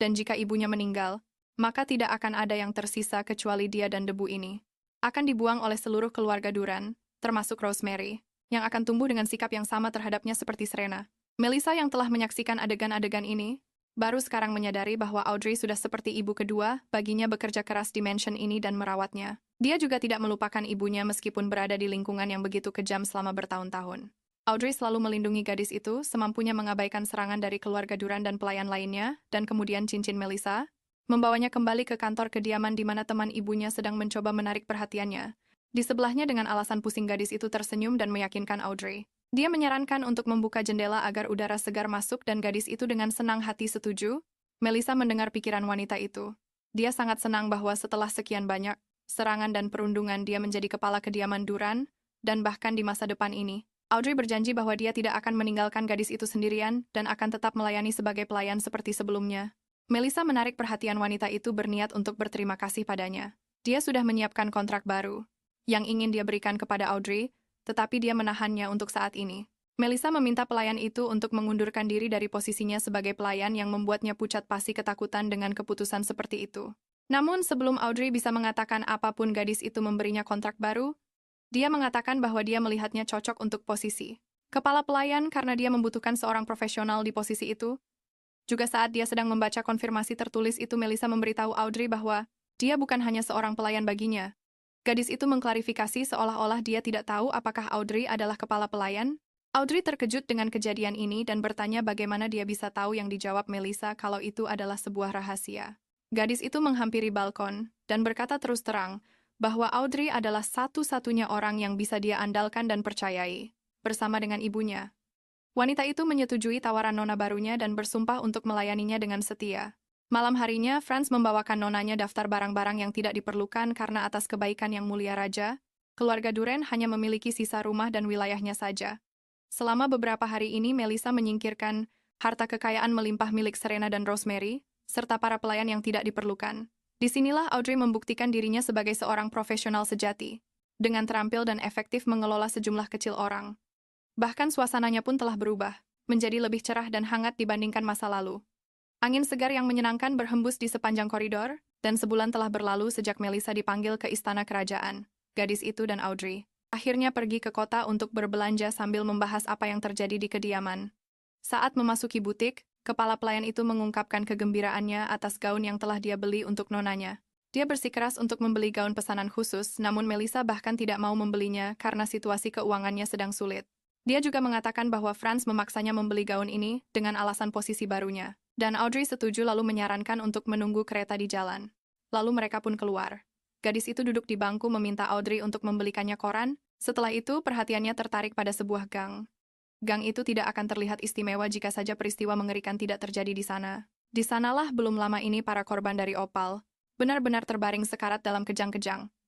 Dan jika ibunya meninggal, maka tidak akan ada yang tersisa kecuali dia dan debu ini. Akan dibuang oleh seluruh keluarga Duran, termasuk Rosemary, yang akan tumbuh dengan sikap yang sama terhadapnya seperti Serena. Melissa yang telah menyaksikan adegan-adegan ini, baru sekarang menyadari bahwa Audrey sudah seperti ibu kedua, baginya bekerja keras di mansion ini dan merawatnya. Dia juga tidak melupakan ibunya meskipun berada di lingkungan yang begitu kejam selama bertahun-tahun. Audrey selalu melindungi gadis itu, semampunya mengabaikan serangan dari keluarga Duran dan pelayan lainnya, dan kemudian cincin Melissa, membawanya kembali ke kantor kediaman di mana teman ibunya sedang mencoba menarik perhatiannya. Di sebelahnya dengan alasan pusing gadis itu tersenyum dan meyakinkan Audrey. Dia menyarankan untuk membuka jendela agar udara segar masuk dan gadis itu dengan senang hati setuju. Melissa mendengar pikiran wanita itu. Dia sangat senang bahwa setelah sekian banyak serangan dan perundungan dia menjadi kepala kediaman Duran, dan bahkan di masa depan ini. Audrey berjanji bahwa dia tidak akan meninggalkan gadis itu sendirian dan akan tetap melayani sebagai pelayan seperti sebelumnya. Melissa menarik perhatian wanita itu berniat untuk berterima kasih padanya. Dia sudah menyiapkan kontrak baru yang ingin dia berikan kepada Audrey, tetapi dia menahannya untuk saat ini. Melissa meminta pelayan itu untuk mengundurkan diri dari posisinya sebagai pelayan yang membuatnya pucat pasi ketakutan dengan keputusan seperti itu. Namun sebelum Audrey bisa mengatakan apapun gadis itu memberinya kontrak baru, dia mengatakan bahwa dia melihatnya cocok untuk posisi kepala pelayan karena dia membutuhkan seorang profesional di posisi itu. Juga saat dia sedang membaca konfirmasi tertulis itu, Melissa memberitahu Audrey bahwa dia bukan hanya seorang pelayan baginya. Gadis itu mengklarifikasi seolah-olah dia tidak tahu apakah Audrey adalah kepala pelayan. Audrey terkejut dengan kejadian ini dan bertanya bagaimana dia bisa tahu yang dijawab Melissa kalau itu adalah sebuah rahasia. Gadis itu menghampiri balkon dan berkata terus terang bahwa Audrey adalah satu-satunya orang yang bisa dia andalkan dan percayai, bersama dengan ibunya. Wanita itu menyetujui tawaran nona barunya dan bersumpah untuk melayaninya dengan setia. Malam harinya, Franz membawakan nonanya daftar barang-barang yang tidak diperlukan karena atas kebaikan yang mulia raja, keluarga Duren hanya memiliki sisa rumah dan wilayahnya saja. Selama beberapa hari ini, Melissa menyingkirkan harta kekayaan melimpah milik Serena dan Rosemary, serta para pelayan yang tidak diperlukan. Disinilah Audrey membuktikan dirinya sebagai seorang profesional sejati, dengan terampil dan efektif mengelola sejumlah kecil orang. Bahkan suasananya pun telah berubah, menjadi lebih cerah dan hangat dibandingkan masa lalu. Angin segar yang menyenangkan berhembus di sepanjang koridor, dan sebulan telah berlalu sejak Melissa dipanggil ke istana kerajaan. Gadis itu dan Audrey akhirnya pergi ke kota untuk berbelanja sambil membahas apa yang terjadi di kediaman. Saat memasuki butik, kepala pelayan itu mengungkapkan kegembiraannya atas gaun yang telah dia beli untuk nonanya. Dia bersikeras untuk membeli gaun pesanan khusus, namun Melissa bahkan tidak mau membelinya karena situasi keuangannya sedang sulit. Dia juga mengatakan bahwa Franz memaksanya membeli gaun ini dengan alasan posisi barunya. Dan Audrey setuju lalu menyarankan untuk menunggu kereta di jalan. Lalu mereka pun keluar. Gadis itu duduk di bangku meminta Audrey untuk membelikannya koran. Setelah itu, perhatiannya tertarik pada sebuah gang. Gang itu tidak akan terlihat istimewa jika saja peristiwa mengerikan tidak terjadi di sana. Di sanalah belum lama ini para korban dari Opal benar-benar terbaring sekarat dalam kejang-kejang.